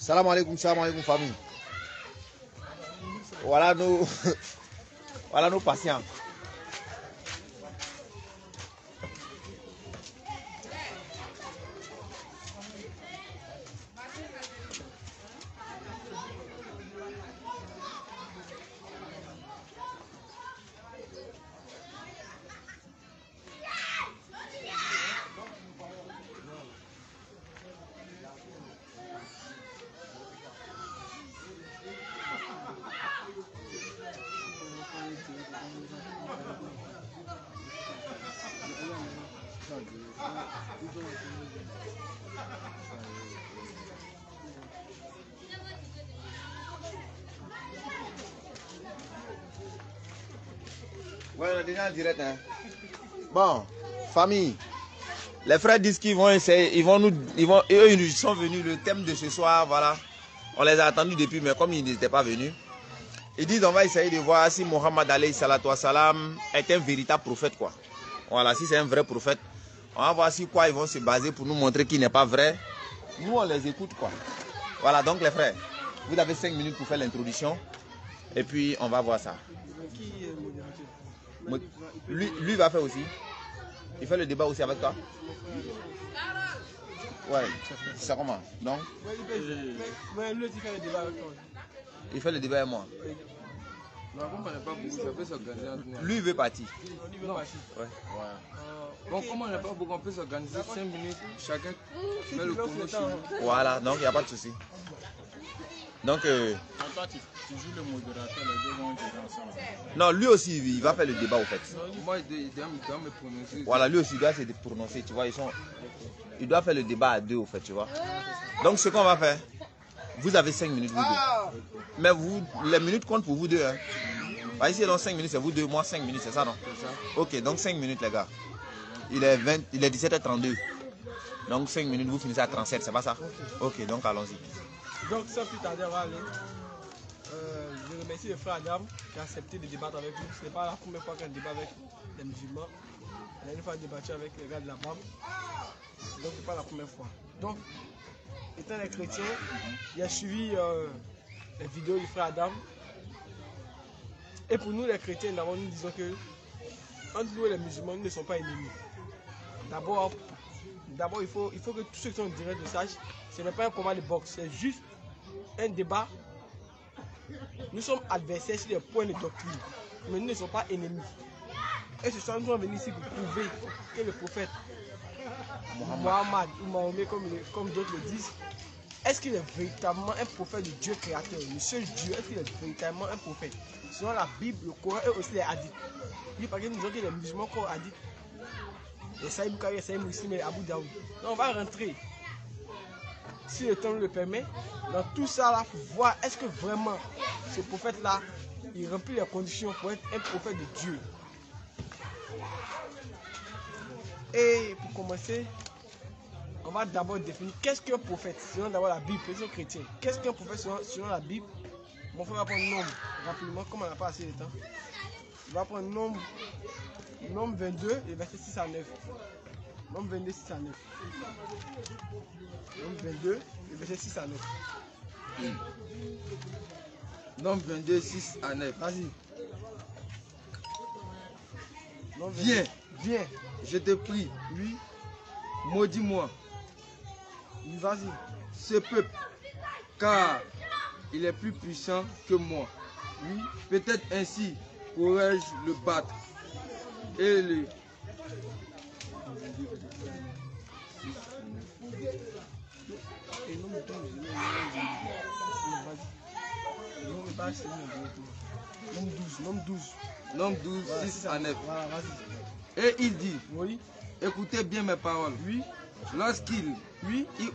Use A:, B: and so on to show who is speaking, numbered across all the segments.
A: Salam alaikum famille. Voilà nos patients. Voilà, déjà en direct. Hein. Bon, famille, les frères disent qu'ils vont essayer, eux ils sont venus, le thème de ce soir, voilà. On les a attendus depuis, mais comme ils n'étaient pas venus, ils disent on va essayer de voir si Mohammed alayhi salatu wa salam est un véritable prophète, quoi. Voilà, si c'est un vrai prophète, on va voir sur quoi ils vont se baser pour nous montrer qu'il n'est pas vrai. Nous, on les écoute, quoi. Voilà, donc les frères, vous avez 5 minutes pour faire l'introduction, et puis on va voir ça. Lui va faire aussi. Il fait le débat aussi avec toi. Ouais, c'est ça comment? Donc il fait le débat avec moi. Lui il veut partir. Ouais.
B: Bon, comment on n'a pas beaucoup, on peut s'organiser 5 minutes, chacun fait le chrono chez nous.
A: Voilà, donc il n'y a pas de souci. Donc,
C: toi, tu joues le modérateur, les deux vont gérer ensemble.
A: Non, lui aussi, il va faire le débat au fait.
B: Moi, il doit me prononcer.
A: Voilà, lui aussi, il doit se prononcer, tu vois. Il doit faire le débat à deux au fait, tu vois. Donc, ce qu'on va faire, vous avez 5 minutes, vous deux. Mais les minutes comptent pour vous deux. Hein. Bah, ici, dans 5 minutes, c'est vous deux, moi 5 minutes, c'est ça, non? C'est ça. Ok, donc 5 minutes, les gars. Il est 17h32. Donc 5 minutes, vous finissez à 37, c'est pas ça? Ok, donc allons-y.
D: Donc sans plus tarder, on va aller. Je remercie le frère Adam qui a accepté de débattre avec nous. Ce n'est pas la première fois qu'on débat avec les musulmans. On a une fois débattu avec les gars de la BAM. Donc ce n'est pas la première fois. Donc, étant les chrétiens, il a suivi les vidéos du frère Adam. Et pour nous les chrétiens, d'abord nous disons que entre nous et les musulmans, nous ne sommes pas ennemis. D'abord, il faut que tous ceux qui sont en direct le sachent. Ce n'est pas un combat de boxe, c'est juste un débat. Nous sommes adversaires sur des points de doctrine, mais nous ne sommes pas ennemis. Et ce soir, nous sommes venus ici pour prouver que le prophète Mohammed ou Mahomet, comme d'autres le disent, est-ce qu'il est véritablement un prophète de Dieu créateur, le seul Dieu? Est-ce qu'il est véritablement un prophète? Selon la Bible, le Coran et aussi les hadiths. Oui, parce que nous disons que les musulmans croient aux hadiths. Les Saïd Bukhari, les Saïd Muslim et Abu Daoud. Donc on va rentrer, si le temps nous le permet, dans tout ça là, pour voir est-ce que vraiment ce prophète là, il remplit les conditions pour être un prophète de Dieu. Et pour commencer, on va d'abord définir qu'est-ce qu'un prophète, selon d'abord la Bible, les chrétiens. Qu'est-ce qu'un prophète selon la Bible? Mon frère va prendre nombre rapidement, comme on n'a pas assez de temps. Il va prendre nombre 22 et verset 6 à 9. Nombre 22, 6 à 9. Nombre 22 et verset 6 à 9.
B: Nombre 22, 6 à 9.
D: Vas-y.
B: Viens, je te prie.
D: Oui.
B: Maudis-moi.
D: Oui, vas-y.
B: Ce peuple, car il est plus puissant que moi.
D: Oui.
B: Peut-être ainsi pourrais-je le battre. Et le... Nombre 12, voilà, 6 à 9.
D: Voilà,
B: et il dit,
D: oui.
B: Écoutez bien mes paroles.
D: Oui.
B: Lorsqu'il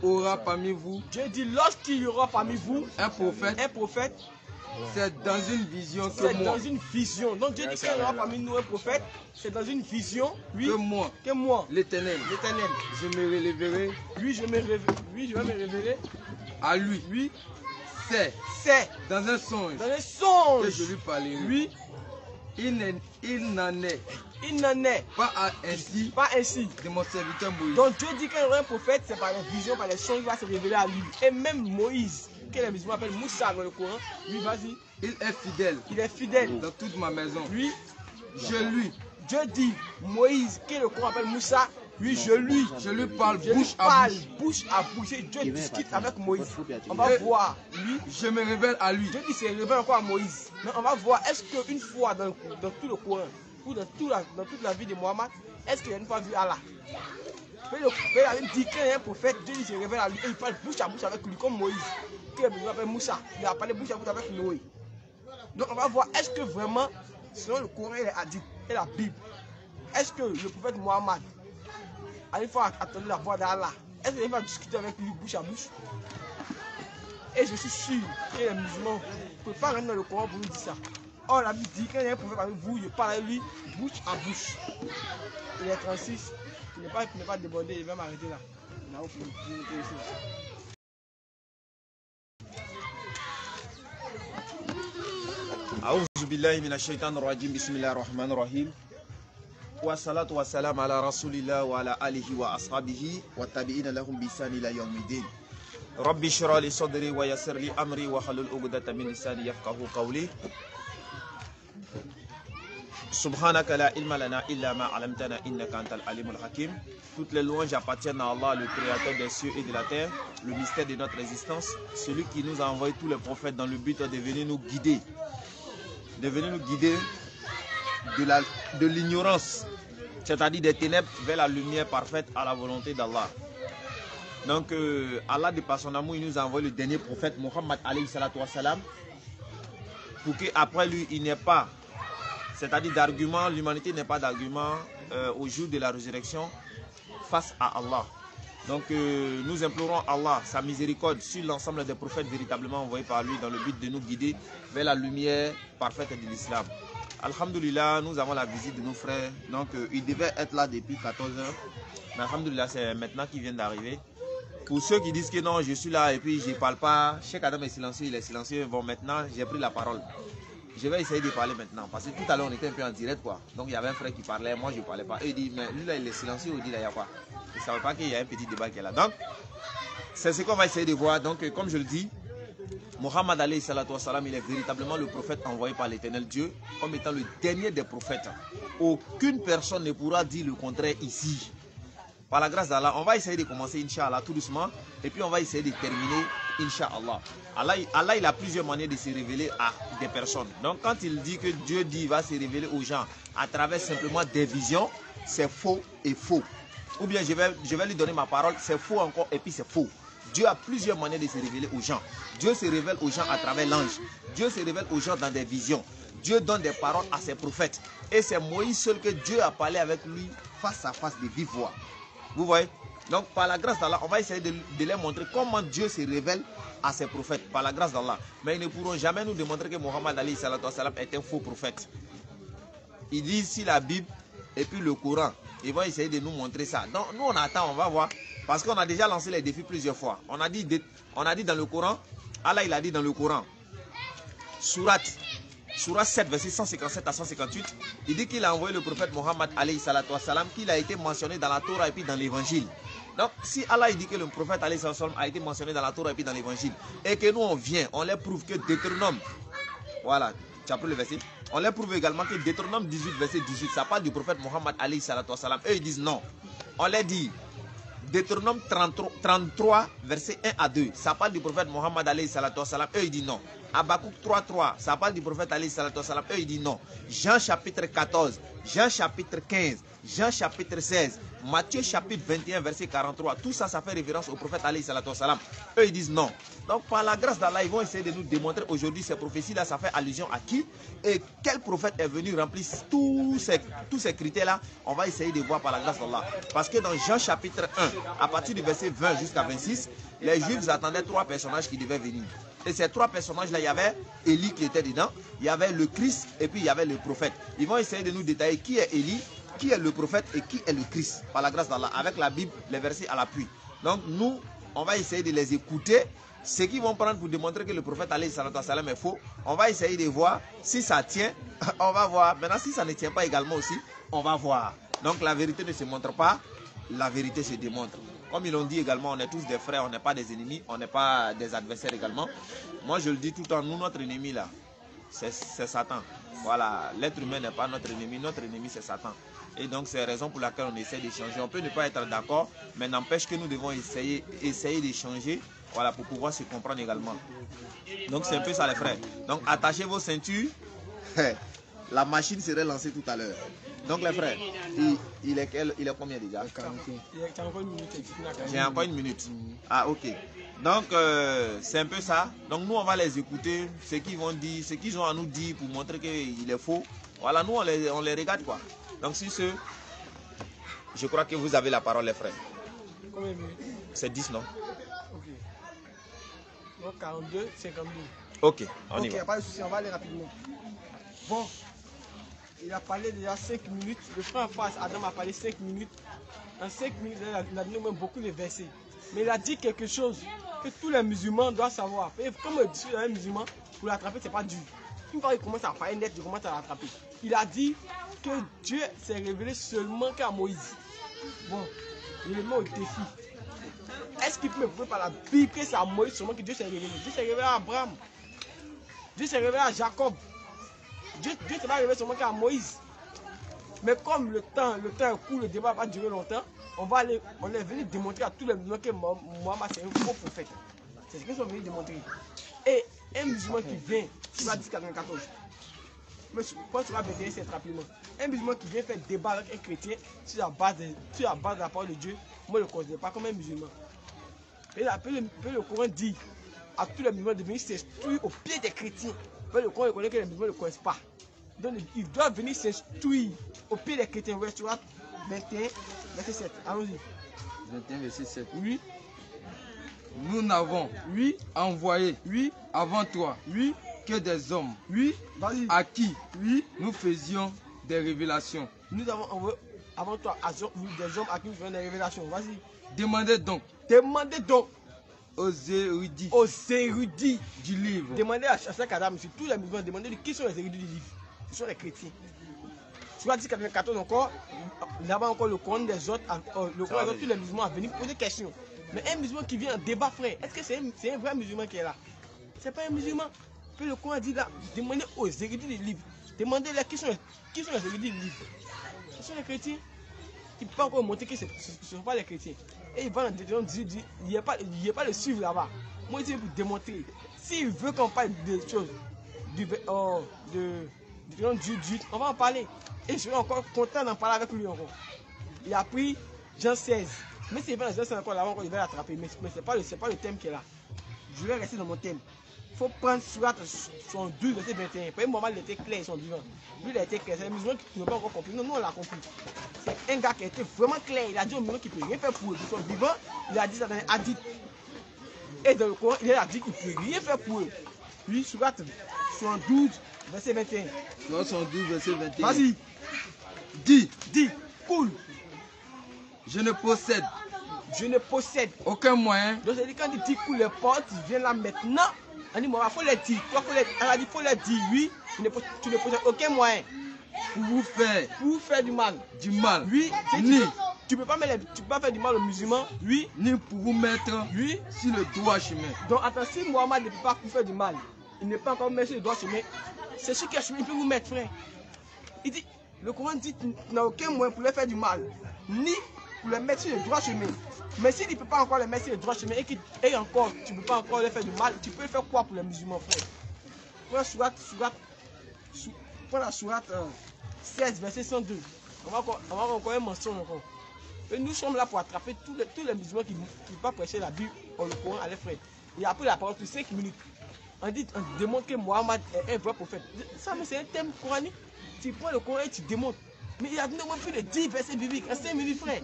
B: aura parmi vous,
D: Dieu dit, lorsqu'il y aura parmi vous
B: un prophète, c'est dans une vision que moi.
D: C'est dans une vision. Donc Dieu dit qu'il y aura parmi nous un prophète, c'est dans une vision, oui, que moi,
B: l'Éternel, je me relèverai.
D: Oui, je vais me révéler
B: à lui.
D: Oui.
B: C'est dans un songe. Que je lui parlerai.
D: Oui.
B: Il n'en est pas ainsi de mon serviteur Moïse.
D: Donc Dieu dit qu'il y aura un prophète, c'est par les visions, par les songes, il va se révéler à lui. Et même Moïse, que les musulmans appellent Moussa dans le Coran, lui, vas-y.
B: Il est fidèle.
D: Il est fidèle.
B: Dans toute ma maison.
D: Lui,
B: Je lui.
D: Dieu dit Moïse, que le Coran appelle Moussa, lui, je lui
B: Parle
D: je
B: bouche
D: lui
B: à
D: parle
B: bouche.
D: bouche à bouche. Et Dieu discute avec Moïse. On va voir, lui,
B: Je me révèle à lui.
D: Dieu dit c'est révèle encore à Moïse. Mais on va voir, est-ce qu'une fois dans tout le Coran, ou dans toute la vie de Mohammed, est-ce qu'il y a une fois vu Allah? Mais il dit qu'il y a un prophète, Dieu dit se révèle à lui et il parle bouche à bouche avec lui, comme Moïse, qui appelle Moussa. Il a parlé bouche à bouche avec Noé. Donc on va voir, est-ce que vraiment, selon le Coran et les hadiths et la Bible, est-ce que le prophète Mohammed a une fois entendu la voix d'Allah? Est-ce qu'il va discuter avec lui bouche à bouche? Et je suis sûr que les musulmans ne peuvent pas rentrer dans le Coran pour nous dire ça. Or la Bible dit qu'il y a un prophète avec vous, je parle avec lui bouche à bouche. Il est 36, il n'est pas débordé, il va m'arrêter là. Là où pour
A: أعوذ بالله من الشيطان الرجيم بسم الله الرحمن الرحيم والصلاة والسلام على رسول الله وعلى آله وأصحابه والتابعين لهم بإحسان إلى يوم الدين ربي اشرح لي صدري ويسر لي أمري واحلل عقدة من لساني يفقهوا قولي سبحانك لا علم لنا إلا ما علمتنا إنك أنت العليم الحكيم. Toutes les louanges appartiennent à Allah, le créateur des cieux et de la terre, le mystère de notre existence, celui qui nous a envoyé tous les prophètes dans le but de venir nous guider. De venir nous guider de l'ignorance, c'est-à-dire des ténèbres vers la lumière parfaite à la volonté d'Allah. Donc Allah, de par son amour, il nous a envoyé le dernier prophète, Muhammad alayhi salatu wassalam, pour qu'après lui, il n'y ait pas, c'est-à-dire d'argument, l'humanité n'est pas d'argument au jour de la résurrection face à Allah. Donc nous implorons Allah, sa miséricorde sur l'ensemble des prophètes véritablement envoyés par lui dans le but de nous guider vers la lumière parfaite de l'islam. Alhamdulillah, nous avons la visite de nos frères. Donc ils devaient être là depuis 14 heures. Mais alhamdulillah, c'est maintenant qu'ils viennent d'arriver. Pour ceux qui disent que non, je suis là et puis je ne parle pas, Cheikh Adam est silencieux, il est silencieux. Bon, maintenant, j'ai pris la parole. Je vais essayer de parler maintenant. Parce que tout à l'heure, on était un peu en direct, quoi. Donc il y avait un frère qui parlait, moi je ne parlais pas. Et il dit, mais lui là, il est silencieux, il dit là, il y a quoi? Il ne savait pas qu'il y a un petit débat qui est là. Donc, c'est ce qu'on va essayer de voir. Donc, comme je le dis, Muhammad alayhi salatu wassalam, il est véritablement le prophète envoyé par l'éternel Dieu, comme étant le dernier des prophètes. Aucune personne ne pourra dire le contraire ici. Par la grâce d'Allah, on va essayer de commencer, Inch'Allah, tout doucement. Et puis on va essayer de terminer, Inch'Allah. Allah, il a plusieurs manières de se révéler à des personnes. Donc quand il dit que Dieu dit, il va se révéler aux gens à travers simplement des visions, c'est faux et faux. Ou bien je vais lui donner ma parole, c'est faux encore et puis c'est faux. Dieu a plusieurs manières de se révéler aux gens. Dieu se révèle aux gens à travers l'ange. Dieu se révèle aux gens dans des visions. Dieu donne des paroles à ses prophètes. Et c'est Moïse seul que Dieu a parlé avec lui face à face de vive voix. Vous voyez? Donc par la grâce d'Allah, on va essayer de les montrer comment Dieu se révèle à ses prophètes, par la grâce d'Allah. Mais ils ne pourront jamais nous démontrer que Muhammad alayhi salatu wassalam est un faux prophète. Ils disent si la Bible et puis le Coran, ils vont essayer de nous montrer ça. Donc nous on attend, on va voir. Parce qu'on a déjà lancé les défis plusieurs fois. On a dit dans le Coran, Allah il a dit dans le Coran, Surat 7, verset 157 à 158, il dit qu'il a envoyé le prophète Muhammad alayhi salatu wassalam, qu'il a été mentionné dans la Torah et puis dans l'évangile. Donc si Allah il dit que le prophète alayhi salatu wassalam a été mentionné dans la Torah et puis dans l'évangile, et que nous on vient, on les prouve que Deutéronome, voilà, tu as pris le verset, on les prouve également que Deutéronome 18, verset 18, ça parle du prophète Muhammad alayhi salatu wassalam. Eux ils disent non. On les dit, Deutéronome 33, verset 1 à 2, ça parle du prophète Muhammad alayhi salatu wassalam. Eux ils disent non. Habakkuk 3.3, ça parle du prophète alayhi salatu wassalam. Eux ils disent non. Jean chapitre 14, Jean chapitre 15, Jean chapitre 16, Matthieu chapitre 21, verset 43, tout ça, ça fait référence au prophète alayhi salatu wassalam. Eux ils disent non. Donc par la grâce d'Allah, ils vont essayer de nous démontrer aujourd'hui ces prophéties-là, ça fait allusion à qui et quel prophète est venu remplir tous ces critères-là. On va essayer de voir par la grâce d'Allah. Parce que dans Jean chapitre 1, à partir du verset 20 jusqu'à 26, les Juifs attendaient 3 personnages qui devaient venir. Et ces 3 personnages-là, il y avait Élie qui était dedans, il y avait le Christ et puis il y avait le prophète. Ils vont essayer de nous détailler qui est Élie, qui est le prophète et qui est le Christ, par la grâce d'Allah, avec la Bible, les versets à l'appui. Donc nous, on va essayer de les écouter. Ceux qui vont prendre pour démontrer que le prophète alayhi salatu wassalam est faux, on va essayer de voir si ça tient, on va voir. Maintenant, si ça ne tient pas également aussi, on va voir. Donc la vérité ne se montre pas, la vérité se démontre. Comme ils l'ont dit également, on est tous des frères, on n'est pas des ennemis, on n'est pas des adversaires également. Moi, je le dis tout le temps, nous, notre ennemi là, c'est Satan. Voilà, l'être humain n'est pas notre ennemi c'est Satan. Et donc, c'est la raison pour laquelle on essaie d'échanger. On peut ne pas être d'accord, mais n'empêche que nous devons essayer d'échanger, voilà, pour pouvoir se comprendre également. Donc, c'est un peu ça les frères. Donc, attachez vos ceintures. La machine serait lancée tout à l'heure. Donc les frères, il est combien déjà?
D: J'ai encore une minute.
A: J'ai encore une minute. Ah ok. Donc c'est un peu ça. Donc nous on va les écouter, ce qu'ils vont dire, ce qu'ils ont à nous dire pour montrer qu'il est faux. Voilà, nous on les regarde quoi. Donc sur ce, je crois que vous avez la parole les frères.
D: Combien de minutes?
A: C'est 10 non?
D: Ok. Donc 42, 52.
A: Ok, on y va.
D: Ok, pas de souci, on va aller rapidement. Bon. Il a parlé déjà 5 minutes. Le frère en face, Adam a parlé 5 minutes. En 5 minutes, il a donné même beaucoup de versets. Mais il a dit quelque chose que tous les musulmans doivent savoir. Et comme je suis un musulman, pour l'attraper, c'est pas dur. Une fois qu'il commence à parler net, je commence à l'attraper. Il a dit que Dieu s'est révélé seulement qu'à Moïse. Bon, il est au défi. Est-ce qu'il peut me prouver par la Bible que c'est à Moïse seulement que Dieu s'est révélé? Dieu s'est révélé à Abraham. Dieu s'est révélé à Jacob. Dieu ne s'est pas révélé seulement qu'à Moïse. Mais comme le temps est court, le débat va durer longtemps, on est venu démontrer à tous les musulmans que Mohammed c'est un faux prophète. C'est ce qu'ils sont venus démontrer. Et un musulman qui vient, tu vas 1094. Mais quand tu vas bénir, c'est rapidement. Un musulman qui vient faire débat avec un chrétien sur la base de la parole de Dieu, moi je ne le considère pas comme un musulman. Et le Coran dit à tous les musulmans de venir s'instruire au pied des chrétiens. Mais le Coran reconnaît que les musulmans ne le connaissent pas. Donc ils doivent venir s'instruire au pied des chrétiens. Verset 21, verset 7. Allons-y.
B: 21, verset 7.
D: Oui.
B: Nous n'avons envoyé avant toi que des hommes à qui nous faisions des révélations.
D: Nous avons envoyé avant toi des hommes à qui nous faisions des révélations. Vas-y.
B: Demandez donc aux érudits du livre.
D: Demandez à chaque Adam, sur tous les musulmans, demandez qui sont les érudits du livre. Ce sont les chrétiens. Tu vas dire 94 encore, là-bas encore le Coran des autres, le Coran des autres, tous les musulmans à venir poser des questions. Mais un musulman qui vient en débat, frère, est-ce que c'est un vrai musulman qui est là? C'est pas un musulman. Puis le Coran dit là, demandez aux érudits du livre. Demandez-les qui sont les érudits du livre. Ce sont les chrétiens. Ils ne peuvent pas encore montrer que ce ne sont pas les chrétiens. Et il va dans Deutéronome 18, il n'y a pas le suivre là-bas. Moi, je vais vous démontrer. S'il veut qu'on parle de choses, de Deutéronome 18, on va en parler. Et je serai encore content d'en parler avec lui encore. Il a pris Jean 16. Mais s'il va dans Jean 16 encore là-bas, il va l'attraper. Mais ce n'est pas le thème qui est là. Je vais rester dans mon thème. Il faut prendre Surat 12, verset 21. Pour un moment, il était clair, ils sont vivants. Lui, il a été clair. C'est les musulmans qui n'ont pas encore compris. Non, nous, on l'a compris. C'est un gars qui a été vraiment clair. Il a dit aux musulmans qu'il ne peut rien faire pour eux. Ils sont vivants. Il a dit ça dans les hadiths. Et dans le Coran, il a dit qu'il ne peut rien faire pour eux. Lui, Surat 12, verset 21.
B: Surat 12, verset 21.
D: Vas-y.
B: Dis,
D: cool.
B: Je ne possède
D: aucun moyen. Donc, c'est-à-dire quand il dit cool les portes, il vient là maintenant. On dit, il faut les dire. Elle a dit, il faut les dire, oui. Tu ne possèdes aucun moyen.
B: Pour vous faire
D: du mal.
B: Oui.
D: Tu ne peux pas faire du mal aux musulmans. Oui.
B: Ni pour vous mettre sur le droit chemin.
D: Donc, attends, si Mohammed ne peut pas vous faire du mal, il n'est pas encore mis sur le droit chemin. C'est sur quel chemin il peut vous mettre, frère. Il dit, le Coran dit, tu n'as aucun moyen pour leur faire du mal. Ni pour les mettre sur le droit chemin. Mais s'il ne peut pas encore les mettre sur le droit chemin et encore, tu ne peux pas encore leur faire du mal, tu peux faire quoi pour les musulmans, frère? Prends la sourate 16, verset 102. On va encore un mensonge encore. Et nous sommes là pour attraper tous les musulmans qui ne peuvent pas prêcher la Bible ou le Coran à les frères. Il a pris la parole pour 5 minutes. On démontre que Mohammed est un vrai prophète. Ça, mais c'est un thème coranique. Tu prends le Coran et tu démontres. Mais il a donné moins plus de 10 versets bibliques en 5 minutes, frère.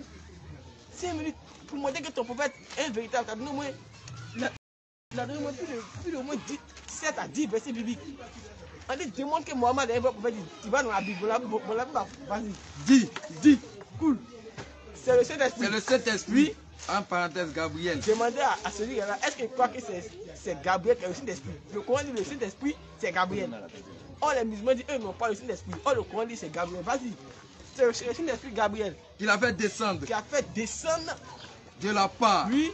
D: 5 minutes pour montrer que ton prophète est un véritable. Il a donné moins plus de moins 7 à 10 versets bibliques. On dit démontre que Mohammed est un vrai prophète. Tu vas dans la Bible. Vas-y. Dis. Cool. C'est le Saint-Esprit.
B: C'est le Saint-Esprit. En parenthèse, Gabriel.
D: Demandez à celui-là, est-ce qu'il croit que c'est Gabriel qui est le Saint-Esprit? Le Coran dit le Saint-Esprit, c'est Gabriel. Oh, les musulmans disent, eux n'ont pas le Saint-Esprit. Oh, le Coran dit c'est Gabriel. Vas-y. C'est le Saint-Esprit Gabriel.
B: Qui l'a fait descendre.
D: Qui a fait descendre
B: de la part
D: Oui.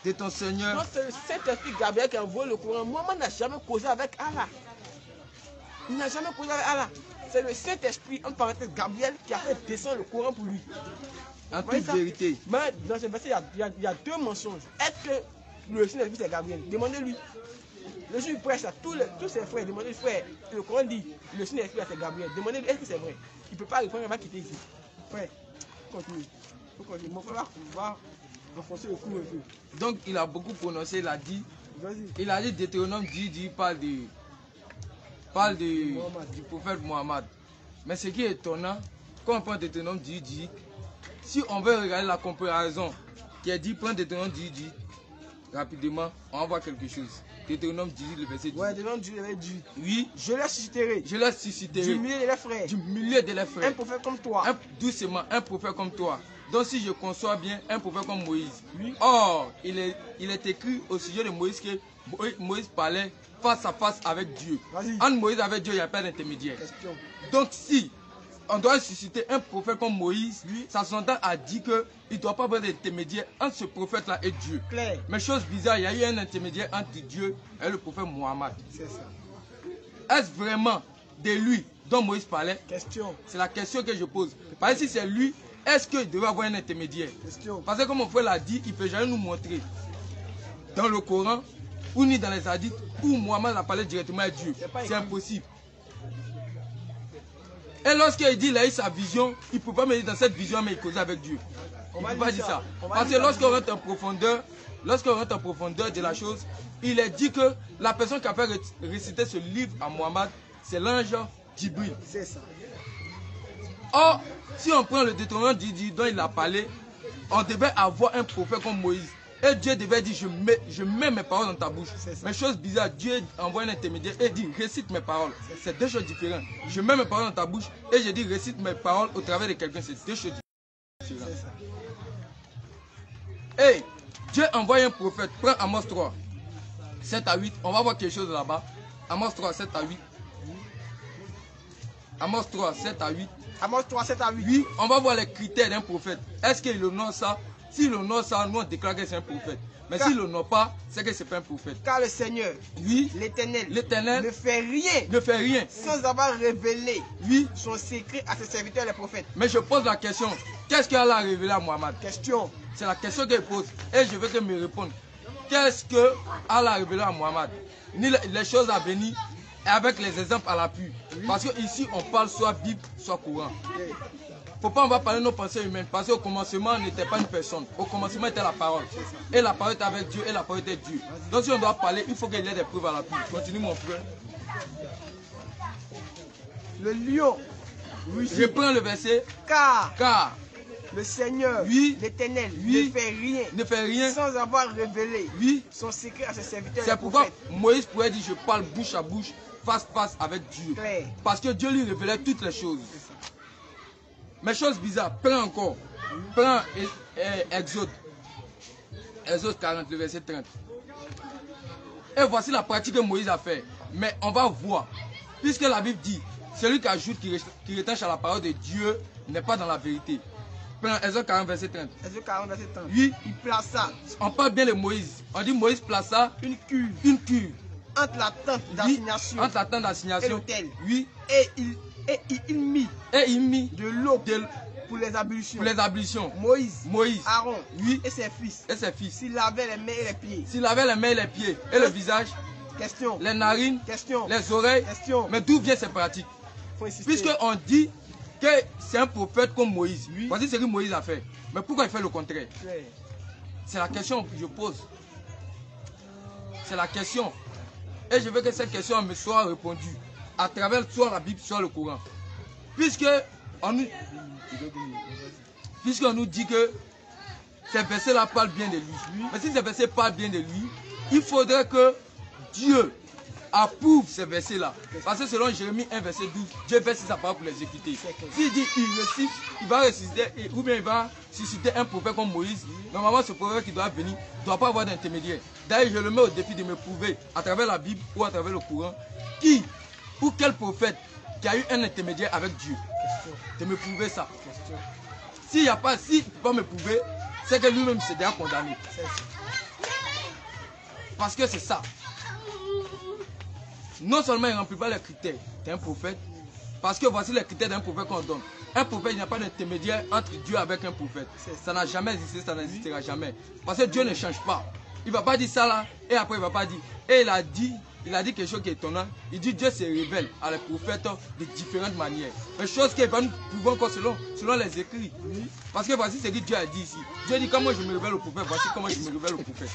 B: de ton Seigneur.
D: Non, c'est le Saint-Esprit Gabriel qui envoie le courant. Mohamed n'a jamais causé avec Allah. Il n'a jamais causé avec Allah. C'est le Saint-Esprit, en parenthèse, Gabriel, qui a fait descendre le courant pour lui.
B: En
D: Voyez
B: toute
D: ça?
B: vérité.
D: Mais dans ce verset, il y a deux mensonges. Est-ce que le Saint-Esprit c'est Gabriel? Demandez-lui. Le jour où il prêche à tous ses frères, demandez-lui, frère, le Coran dit, le Saint-Esprit c'est Gabriel. Demandez-lui, est-ce que c'est vrai? Il ne peut pas répondre, il va quitter ici. Frère, continue. Mon frère va renforcer le coup un peu.
B: Donc il a beaucoup prononcé, il a dit.
D: Vas-y.
B: Il a dit Deutéronome 10 parle du prophète Mohammed. Mais ce qui est étonnant, quand on prend Deutéronome 10, si on veut regarder la comparaison qui est dit, prends Deutéronome 10, rapidement, on va voir quelque chose. Deutéronome 10, le verset 10.
D: Ouais, Deutéronome 10, le verset 10.
B: Oui,
D: Je les susciterai.
B: je les susciterai
D: Du milieu de leurs frères.
B: du milieu de leurs
D: Un
B: frères.
D: prophète comme toi.
B: Doucement, un prophète comme toi. Donc si je conçois bien, un prophète comme Moïse.
D: Oui.
B: Or, il est écrit au sujet de Moïse que Moïse parlait face à face avec Dieu.
D: Vas-y.
B: Entre Moïse avec Dieu, il n'y a pas d'intermédiaire.
D: Question.
B: Donc si on doit susciter un prophète comme Moïse,
D: Oui.
B: ça s'entend à dire qu'il ne doit pas avoir d'intermédiaire entre ce prophète-là et Dieu.
D: Claire.
B: Mais chose bizarre, il y a eu un intermédiaire entre Dieu et le prophète Mohammed.
D: C'est ça.
B: Est-ce vraiment de lui dont Moïse parlait?
D: Question.
B: C'est la question que je pose. Parce que si c'est lui, est-ce qu'il devait avoir un intermédiaire?
D: Question.
B: Parce que comme mon frère l'a dit, il ne peut jamais nous montrer dans le Coran ou ni dans les hadiths où Mohammed a parlé directement à Dieu. C'est impossible. Et lorsqu'il dit qu'il a eu sa vision, il ne peut pas me dire dans cette vision, mais il causait avec Dieu. Il ne peut pas dire ça. Parce que lorsqu'on rentre en profondeur, de la chose, il est dit que la personne qui a fait réciter ce livre à Mohammed, c'est l'ange Djibril.
D: C'est ça.
B: Or, si on prend le Deutéronome dont il a parlé, on devait avoir un prophète comme Moïse. Et Dieu devait dire, je mets mes paroles dans ta bouche. Mais chose bizarre, Dieu envoie un intermédiaire et dit, récite mes paroles. C'est deux choses différentes. Je mets mes paroles dans ta bouche et je dis, récite mes paroles au travers de quelqu'un. C'est deux choses différentes. Et Dieu envoie un prophète. Prends Amos 3, 7 à 8. On va voir quelque chose là-bas. Amos 3, 7 à 8. Amos 3, 7 à 8.
D: Amos 3, 7 à 8.
B: Oui, on va voir les critères d'un prophète. Est-ce qu'il honore ça? S'il honore ça, nous on déclare que c'est un prophète. Mais s'il honore pas, c'est que c'est pas un prophète.
D: Car le Seigneur,
B: Oui,
D: l'Éternel,
B: l'Éternel
D: ne fait rien
B: ne fait rien.
D: sans avoir révélé
B: Oui,
D: son secret à ses serviteurs les prophètes.
B: mais je pose la question. Qu'est-ce qu'Allah a révélé à Mohammed?
D: Question.
B: C'est la question qu'il pose. Et je veux qu'il me réponde. Qu'est-ce que Allah a révélé à Mohammed? Ni les choses à venir et avec les exemples à l'appui. Parce que ici on parle soit Bible, soit Coran. Faut pas on va parler de nos pensées humaines. Parce qu'au commencement, on n'était pas une personne. Au commencement, était la parole. Et la parole était avec Dieu et la parole était Dieu. Donc si on doit parler, il faut qu'il y ait des preuves à l'appui. Continue mon frère.
D: Le lion.
B: Je prends le verset.
D: Car le Seigneur,
B: Oui.
D: l'Éternel,
B: Oui.
D: ne fait rien
B: Ne fait rien.
D: sans avoir révélé
B: Oui.
D: son secret à ses serviteurs
B: C'est
D: les
B: pourquoi
D: prophètes.
B: Moïse pouvait dire je parle bouche à bouche, face à face avec Dieu.
D: Claire.
B: Parce que Dieu lui révélait toutes les choses. Mais chose bizarre, prends encore. Prends Exode. Exode 40, le verset 30. Et voici la pratique que Moïse a fait. Mais on va voir. Puisque la Bible dit, celui qui ajoute, qui retenche à la parole de Dieu, n'est pas dans la vérité. Prends Exode 40, verset 30.
D: Exode 40, verset 30.
B: Oui,
D: Il plaça
B: on parle bien de Moïse. On dit Moïse plaça
D: une cuve
B: une cuve.
D: entre la tente
B: Oui,
D: d'assignation
B: entre la tente
D: et
B: d'assignation.
D: l'autel.
B: Oui,
D: Et il mit
B: et il mit
D: de l'eau
B: de-
D: pour les ablutions.
B: pour les ablutions.
D: Moïse,
B: Moïse,
D: Aaron
B: oui,
D: et ses fils,
B: et ses fils.
D: s'il lavait les mains et les pieds.
B: S'il avait les mains et les pieds et le visage,
D: Question.
B: les narines,
D: Question.
B: les oreilles,
D: Question.
B: mais d'où viennent ces pratiques?
D: Faut insister.
B: Puisqu'on dit que c'est un prophète comme Moïse. Voici ce que Moïse a fait. Mais pourquoi il fait le contraire?
D: Claire.
B: C'est la question que je pose. C'est la question. Et je veux que cette question me soit répondue à travers soit la Bible, soit le Coran. Puisqu'on nous dit que ces versets-là parlent bien de lui. Mais si ces versets parlent bien de lui, il faudrait que Dieu approuve ces versets-là. Parce que selon Jérémie 1, verset 12, Dieu verse sa parole pour l'exécuter. S'il dit il va ressusciter, ou bien il va susciter un prophète comme Moïse, normalement ce prophète qui doit venir ne doit pas avoir d'intermédiaire. D'ailleurs, je le mets au défi de me prouver à travers la Bible ou à travers le Coran, qui ou quel prophète qui a eu un intermédiaire avec Dieu. De me prouver ça. S'il n'y a pas, s'il ne peut pas me prouver, c'est que lui-même s'est déjà condamné. Parce que c'est ça. Non seulement il ne remplit pas les critères d'un prophète, parce que voici les critères d'un prophète qu'on donne. Un prophète, il n'y a pas d'intermédiaire entre Dieu avec un prophète. Ça n'a jamais existé, ça n'existera jamais. Parce que Dieu ne change pas. Il ne va pas dire ça là, et après il ne va pas dire. Et il a dit quelque chose qui est étonnant. Il dit Dieu se révèle à les prophètes de différentes manières. Mais chose qui va nous prouver encore selon les écrits. Parce que voici ce que Dieu a dit ici. Dieu dit comment je me révèle au prophète, voici comment je me révèle au prophète.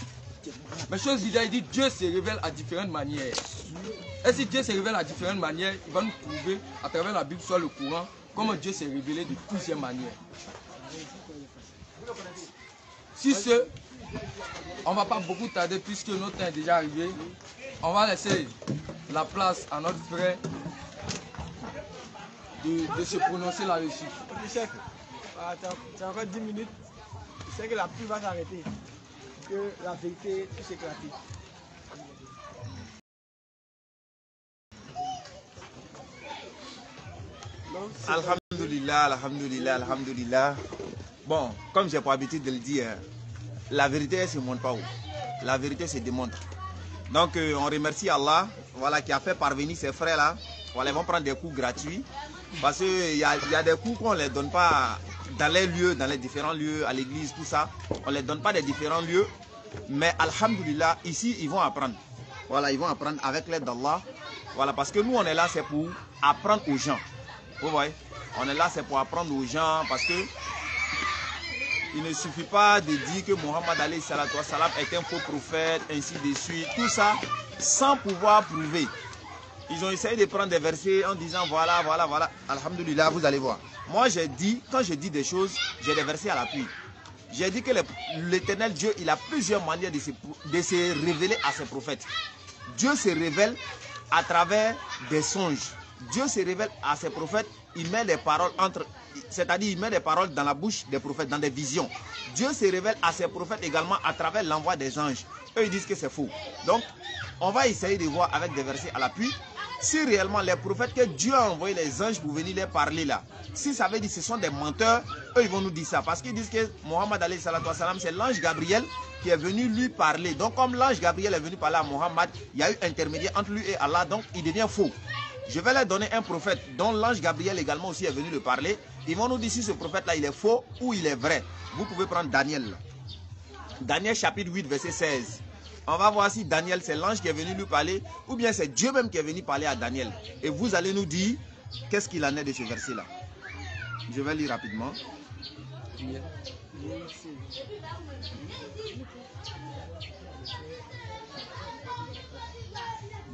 B: Mais chose bizarre, il dit Dieu se révèle à différentes manières. Et si Dieu se révèle à différentes manières, il va nous prouver à travers la Bible, soit le Coran, comment Dieu s'est révélé de plusieurs manières. Si ce, on ne va pas beaucoup tarder puisque notre temps est déjà arrivé. On va laisser la place à notre frère de se prononcer là-dessus.
D: Ok, chef, tu as encore 10 minutes. Je sais que la pluie va s'arrêter. Que la vérité puisse éclater.
A: Alhamdulillah, alhamdulillah, alhamdulillah. Bon, comme j'ai pour habitude de le dire, la vérité ne se montre pas où. La vérité se démontre. Donc on remercie Allah, voilà, qui a fait parvenir ces frères-là. Voilà, ils vont prendre des coups gratuits. Parce qu'il y a des coups qu'on ne les donne pas dans les lieux, dans les différents lieux, à l'église, tout ça. On ne les donne pas des différents lieux. Mais alhamdulillah, ici, ils vont apprendre. Voilà, ils vont apprendre avec l'aide d'Allah. Voilà, parce que nous, on est là, c'est pour apprendre aux gens. Vous voyez, on est là, c'est pour apprendre aux gens, parce que il ne suffit pas de dire que Mohammed alayhi salatu wassalam est un faux prophète, ainsi de suite, tout ça, sans pouvoir prouver. Ils ont essayé de prendre des versets en disant voilà, voilà, voilà. Alhamdulillah, vous allez voir. Moi, j'ai dit, quand je dis des choses, j'ai des versets à l'appui. J'ai dit que l'éternel Dieu, il a plusieurs manières de se révéler à ses prophètes. Dieu se révèle à travers des songes. Dieu se révèle à ses prophètes, il met des paroles c'est-à-dire il met des paroles dans la bouche des prophètes, dans des visions. Dieu se révèle à ses prophètes également à travers l'envoi des anges. Eux, ils disent que c'est faux. Donc, on va essayer de voir avec des versets à l'appui si réellement les prophètes que Dieu a envoyé les anges pour venir les parler là, si ça veut dire que ce sont des menteurs, eux, ils vont nous dire ça. Parce qu'ils disent que Mohammed alayhi salatu wassalam, c'est l'ange Gabriel qui est venu lui parler. Donc, comme l'ange Gabriel est venu parler à Mohammed, il y a eu intermédiaire entre lui et Allah, donc il devient faux. Je vais leur donner un prophète dont l'ange Gabriel également aussi est venu le parler. Ils vont nous dire si ce prophète-là, il est faux ou il est vrai. Vous pouvez prendre Daniel. Daniel chapitre 8, verset 16. On va voir si Daniel, c'est l'ange qui est venu lui parler ou bien c'est Dieu même qui est venu parler à Daniel. Et vous allez nous dire qu'est-ce qu'il en est de ce verset-là. Je vais lire rapidement.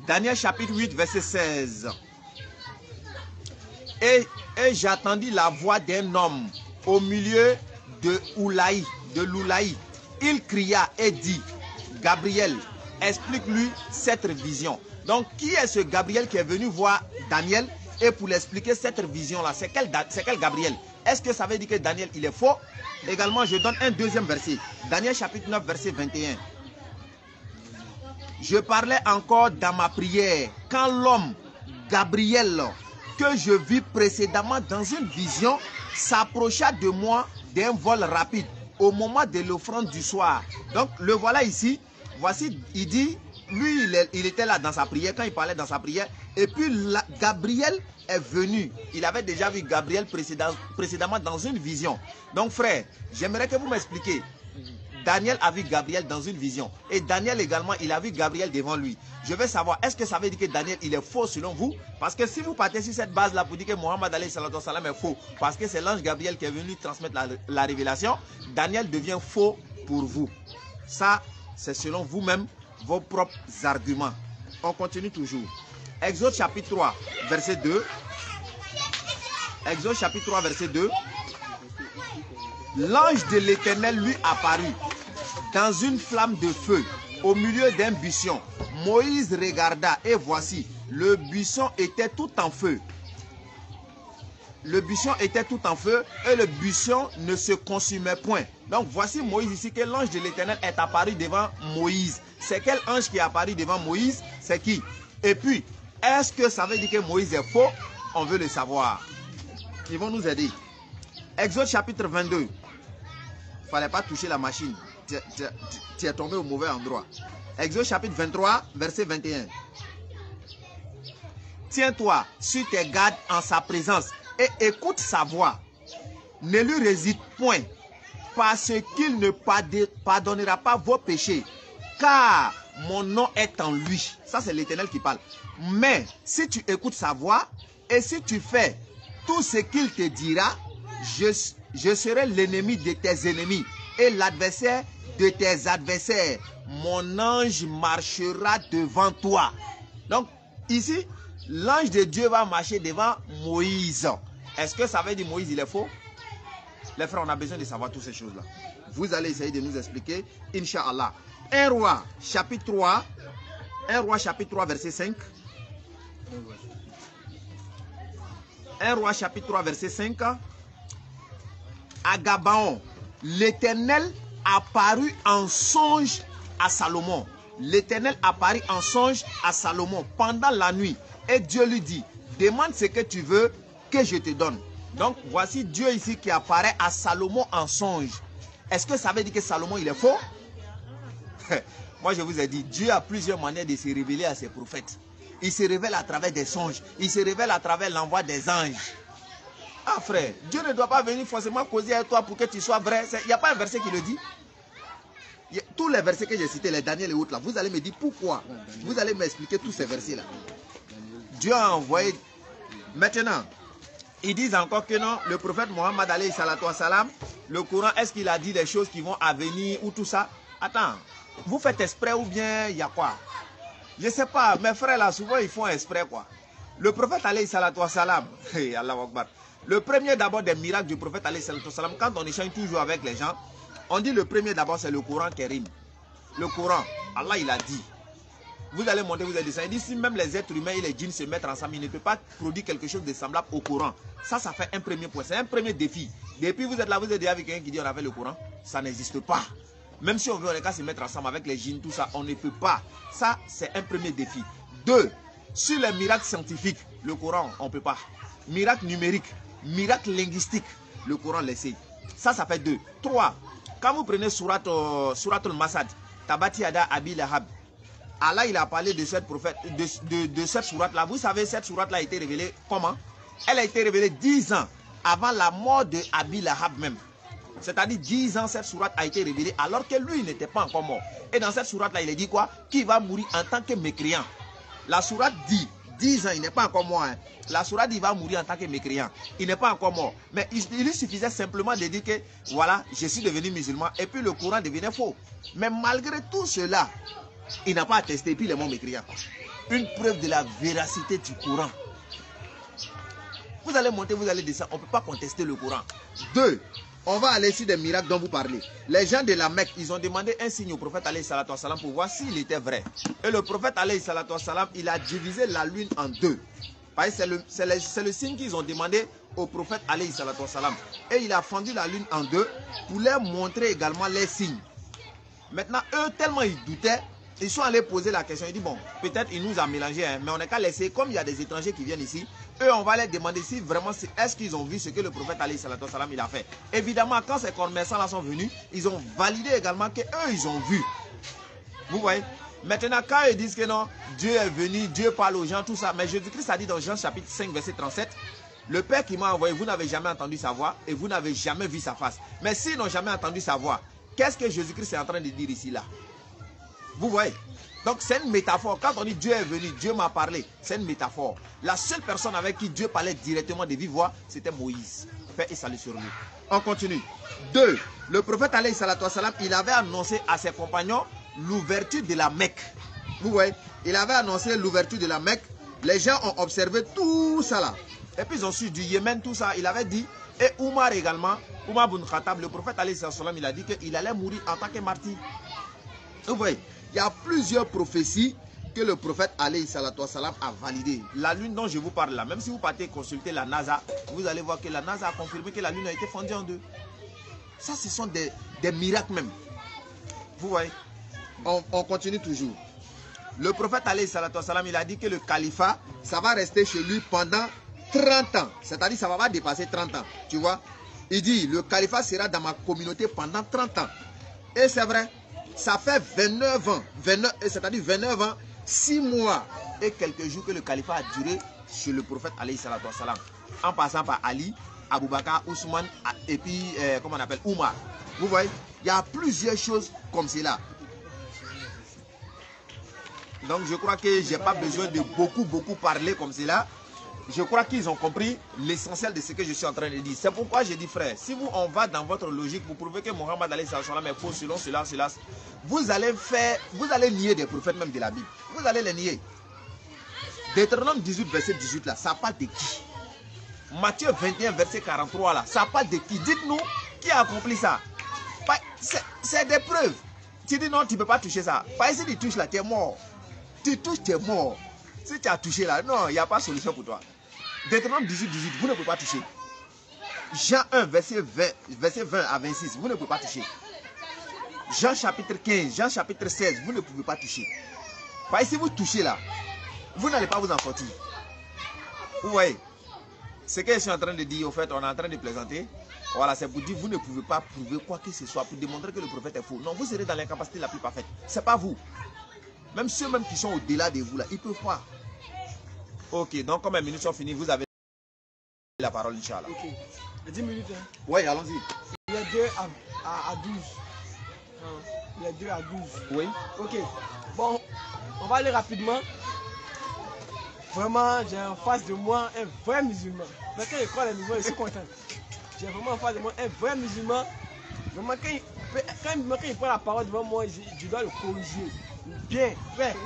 A: Daniel chapitre 8, verset 16. Et j'attendis la voix d'un homme au milieu de l'Oulaï. Il cria et dit, Gabriel, explique-lui cette vision. Donc, qui est ce Gabriel qui est venu voir Daniel et pour l'expliquer cette vision-là? C'est quel Gabriel? Est-ce que ça veut dire que Daniel, il est faux? Également, je donne un deuxième verset. Daniel chapitre 9, verset 21. Je parlais encore dans ma prière quand l'homme Gabriel que je vis précédemment dans une vision s'approcha de moi d'un vol rapide au moment de l'offrande du soir. Donc le voilà ici. Voici, il dit, lui il était là dans sa prière, quand il parlait dans sa prière. Et puis Gabriel est venu. Il avait déjà vu Gabriel précédemment dans une vision. Donc frère, j'aimerais que vous m'expliquiez. Daniel a vu Gabriel dans une vision. Et Daniel également, il a vu Gabriel devant lui. Je veux savoir, est-ce que ça veut dire que Daniel, il est faux selon vous? Parce que si vous partez sur cette base-là pour dire que Mohammed alayhi salatu wassalam est faux, parce que c'est l'ange Gabriel qui est venu lui transmettre la révélation, Daniel devient faux pour vous. Ça, c'est selon vous-même, vos propres arguments. On continue toujours. Exode chapitre 3, verset 2. Exode chapitre 3, verset 2. L'ange de l'Éternel lui apparut dans une flamme de feu au milieu d'un buisson. Moïse regarda et voici, le buisson était tout en feu. Le buisson était tout en feu et le buisson ne se consumait point. Donc voici Moïse ici que l'ange de l'Éternel est apparu devant Moïse. C'est quel ange qui est apparu devant Moïse? C'est qui? Et puis, est-ce que ça veut dire que Moïse est faux? On veut le savoir. Ils vont nous aider. Exode chapitre 22. fallait pas toucher la machine. Tu es tombé au mauvais endroit. Exode chapitre 23, verset 21. Tiens-toi sur tes gardes en sa présence et écoute sa voix. Ne lui résiste point, parce qu'il ne pardonnera pas vos péchés, car mon nom est en lui. Ça, c'est l'Éternel qui parle. Mais si tu écoutes sa voix et si tu fais tout ce qu'il te dira, je serai l'ennemi de tes ennemis et l'adversaire de tes adversaires. Mon ange marchera devant toi. Donc, ici, l'ange de Dieu va marcher devant Moïse. Est-ce que ça veut dire Moïse, il est faux? Les frères, on a besoin de savoir toutes ces choses-là. Vous allez essayer de nous expliquer, Inch'Allah. 1 Roi, chapitre 3. 1 Roi, chapitre 3, verset 5. 1 Roi, chapitre 3, verset 5. À Gabaon, l'Éternel apparut en songe à Salomon. L'Éternel apparut en songe à Salomon pendant la nuit. Et Dieu lui dit, demande ce que tu veux que je te donne. Donc, voici Dieu ici qui apparaît à Salomon en songe. Est-ce que ça veut dire que Salomon, il est faux? Moi, je vous ai dit, Dieu a plusieurs manières de se révéler à ses prophètes. Il se révèle à travers des songes. Il se révèle à travers l'envoi des anges. Ah, frère, Dieu ne doit pas venir forcément causer avec toi pour que tu sois vrai. Il n'y a pas un verset qui le dit. Tous les versets que j'ai cités, les Daniel et autres, là, vous allez me dire pourquoi. Vous allez m'expliquer tous ces versets-là. Dieu a envoyé. Maintenant, ils disent encore que non, le prophète Mohammed alayhi salatu wa salam, le Coran, est-ce qu'il a dit des choses qui vont à venir ou tout ça? Attends, vous faites exprès ou bien il y a quoi? Je ne sais pas, mes frères là, souvent ils font exprès quoi. Le prophète alayhi salatu wa salam, Allahu Akbar. Le premier d'abord des miracles du prophète alayhi salatu wa salam, quand on échange toujours avec les gens, on dit le premier d'abord c'est le Coran Kérim. Le Coran, Allah il a dit. Vous allez monter, vous allez descendre. Il dit si même les êtres humains et les djinns se mettent ensemble, ils ne peuvent pas produire quelque chose de semblable au Coran. Ça fait un premier point. C'est un premier défi. Depuis vous êtes là, vous êtes avec quelqu'un qui dit on a fait le Coran. Ça n'existe pas. Même si on veut, on est qu'à se mettre ensemble avec les djinns, tout ça, on ne peut pas. Ça, c'est un premier défi. 2. Sur les miracles scientifiques, le Coran, on ne peut pas. Miracle numérique, miracle linguistique, le Coran l'essaye. Ça fait 2. 3. Quand vous prenez Surat al-Masad, Tabati Yada Abi Lahab, Allah il a parlé de cette prophète, de cette sourate là. Vous savez, cette sourate là a été révélée comment? Elle a été révélée 10 ans avant la mort de Abi Lahab même. C'est-à-dire 10 ans cette sourate a été révélée alors que lui il n'était pas encore mort. Et dans cette sourate là il est dit quoi? Qu'il va mourir en tant que mécréant. La sourate dit 10 ans, il n'est pas encore mort. Hein. La sourate dit il va mourir en tant que mécréant. Il n'est pas encore mort. Mais il lui suffisait simplement de dire que voilà, je suis devenu musulman et puis le Coran devenait faux. Mais malgré tout cela, il n'a pas attesté et puis les mots mécréants. Une preuve de la véracité du Coran. Vous allez monter, vous allez descendre. On ne peut pas contester le Coran. 2. On va aller sur des miracles dont vous parlez. Les gens de la Mecque, ils ont demandé un signe au prophète alayhi salatu wa salam pour voir s'il était vrai. Et le prophète alayhi salatu wa salam, il a divisé la lune en 2. C'est le signe qu'ils ont demandé au prophète alayhi salatu wa salam. Et il a fendu la lune en 2 pour leur montrer également les signes. Maintenant, eux, tellement ils doutaient, ils sont allés poser la question. Ils disent, bon, peut-être il nous a mélangé, hein, mais on n'est qu'à laisser, comme il y a des étrangers qui viennent ici, eux, on va les demander si vraiment, est-ce qu'ils ont vu ce que le prophète alayhi salatu wa salam il a fait. Évidemment, quand ces commerçants-là sont venus, ils ont validé également qu'eux, ils ont vu. Vous voyez? Maintenant, quand ils disent que non, Dieu est venu, Dieu parle aux gens, tout ça, mais Jésus-Christ a dit dans Jean chapitre 5, verset 37, le Père qui m'a envoyé, vous n'avez jamais entendu sa voix et vous n'avez jamais vu sa face. Mais s'ils n'ont jamais entendu sa voix, qu'est-ce que Jésus-Christ est en train de dire ici, là? Vous voyez? Donc c'est une métaphore. Quand on dit Dieu est venu, Dieu m'a parlé, c'est une métaphore. La seule personne avec qui Dieu parlait directement de vive voix, c'était Moïse. Paix et salut sur lui. On continue. 2. Le prophète alayhi salatu wa salam, il avait annoncé à ses compagnons l'ouverture de la Mecque. Vous voyez? Il avait annoncé l'ouverture de la Mecque. Les gens ont observé tout ça là. Et puis ils ont su du Yémen, tout ça. Il avait dit, et Oumar également, Oumar ibn Khattab, le prophète alayhi salatu wa salam, il a dit qu'il allait mourir en tant que martyr. Vous voyez? Il y a plusieurs prophéties que le prophète alayhi salatu wa salam a validées. La lune dont je vous parle là, même si vous partez consulter la NASA, vous allez voir que la NASA a confirmé que la lune a été fendue en 2. Ça, ce sont des miracles même. Vous voyez? On continue toujours. Le prophète alayhi salatu wa salam, il a dit que le califat, ça va rester chez lui pendant 30 ans. C'est-à-dire ça ne va pas dépasser 30 ans. Tu vois? Il dit, le califat sera dans ma communauté pendant 30 ans. Et c'est vrai, ça fait 29 ans, c'est-à-dire 29 ans, 6 mois et quelques jours que le califat a duré chez le prophète alayhi salatu wassalam. En passant par Ali, Abou Bakr, Ousmane et puis, comment on appelle, Oumar. Vous voyez, il y a plusieurs choses comme cela. Donc je crois que je n'ai pas besoin de beaucoup parler comme cela. Je crois qu'ils ont compris l'essentiel de ce que je suis en train de dire. C'est pourquoi je dis, frère, si vous on va dans votre logique, vous prouvez que Mohammed alayhi sallam est faux selon cela, vous allez nier des prophètes même de la Bible. Vous allez les nier. Deutéronome 18, verset 18 là, ça parle de qui? Matthieu 21, verset 43 là, ça parle de qui? Dites-nous qui a accompli ça. C'est des preuves. Tu dis non, tu ne peux pas toucher ça. Pas si tu touches là, tu es mort. Tu touches, tu es mort. Si tu as touché là, non, il n'y a pas de solution pour toi. Deutéronome 18, 18, vous ne pouvez pas toucher. Jean 1, verset 20 à 26, vous ne pouvez pas toucher. Jean chapitre 15, Jean chapitre 16, vous ne pouvez pas toucher. Parce que si vous touchez là, vous n'allez pas vous en sortir. Vous voyez, ce que je suis en train de dire, au fait, on est en train de plaisanter. Voilà, c'est pour dire, vous ne pouvez pas prouver quoi que ce soit pour démontrer que le prophète est faux. Non, vous serez dans l'incapacité la plus parfaite. Ce n'est pas vous. Même ceux même qui sont au-delà de vous là, ils ne peuvent pas. Ok, donc comme les minutes sont finies, vous avez la parole, Inch'Allah.
D: Ok, 10 minutes. Hein.
A: Oui, allons-y.
D: Il y a 2 à 12. Il y a 2 à 12.
A: Oui.
D: Ok, bon, on va aller rapidement. Vraiment, j'ai en face de moi un vrai musulman. Mais quand je crois les musulmans, je suis content. J'ai vraiment en face de moi un vrai musulman. Vraiment, quand il prend la parole devant moi, je dois le corriger. Bien, frère.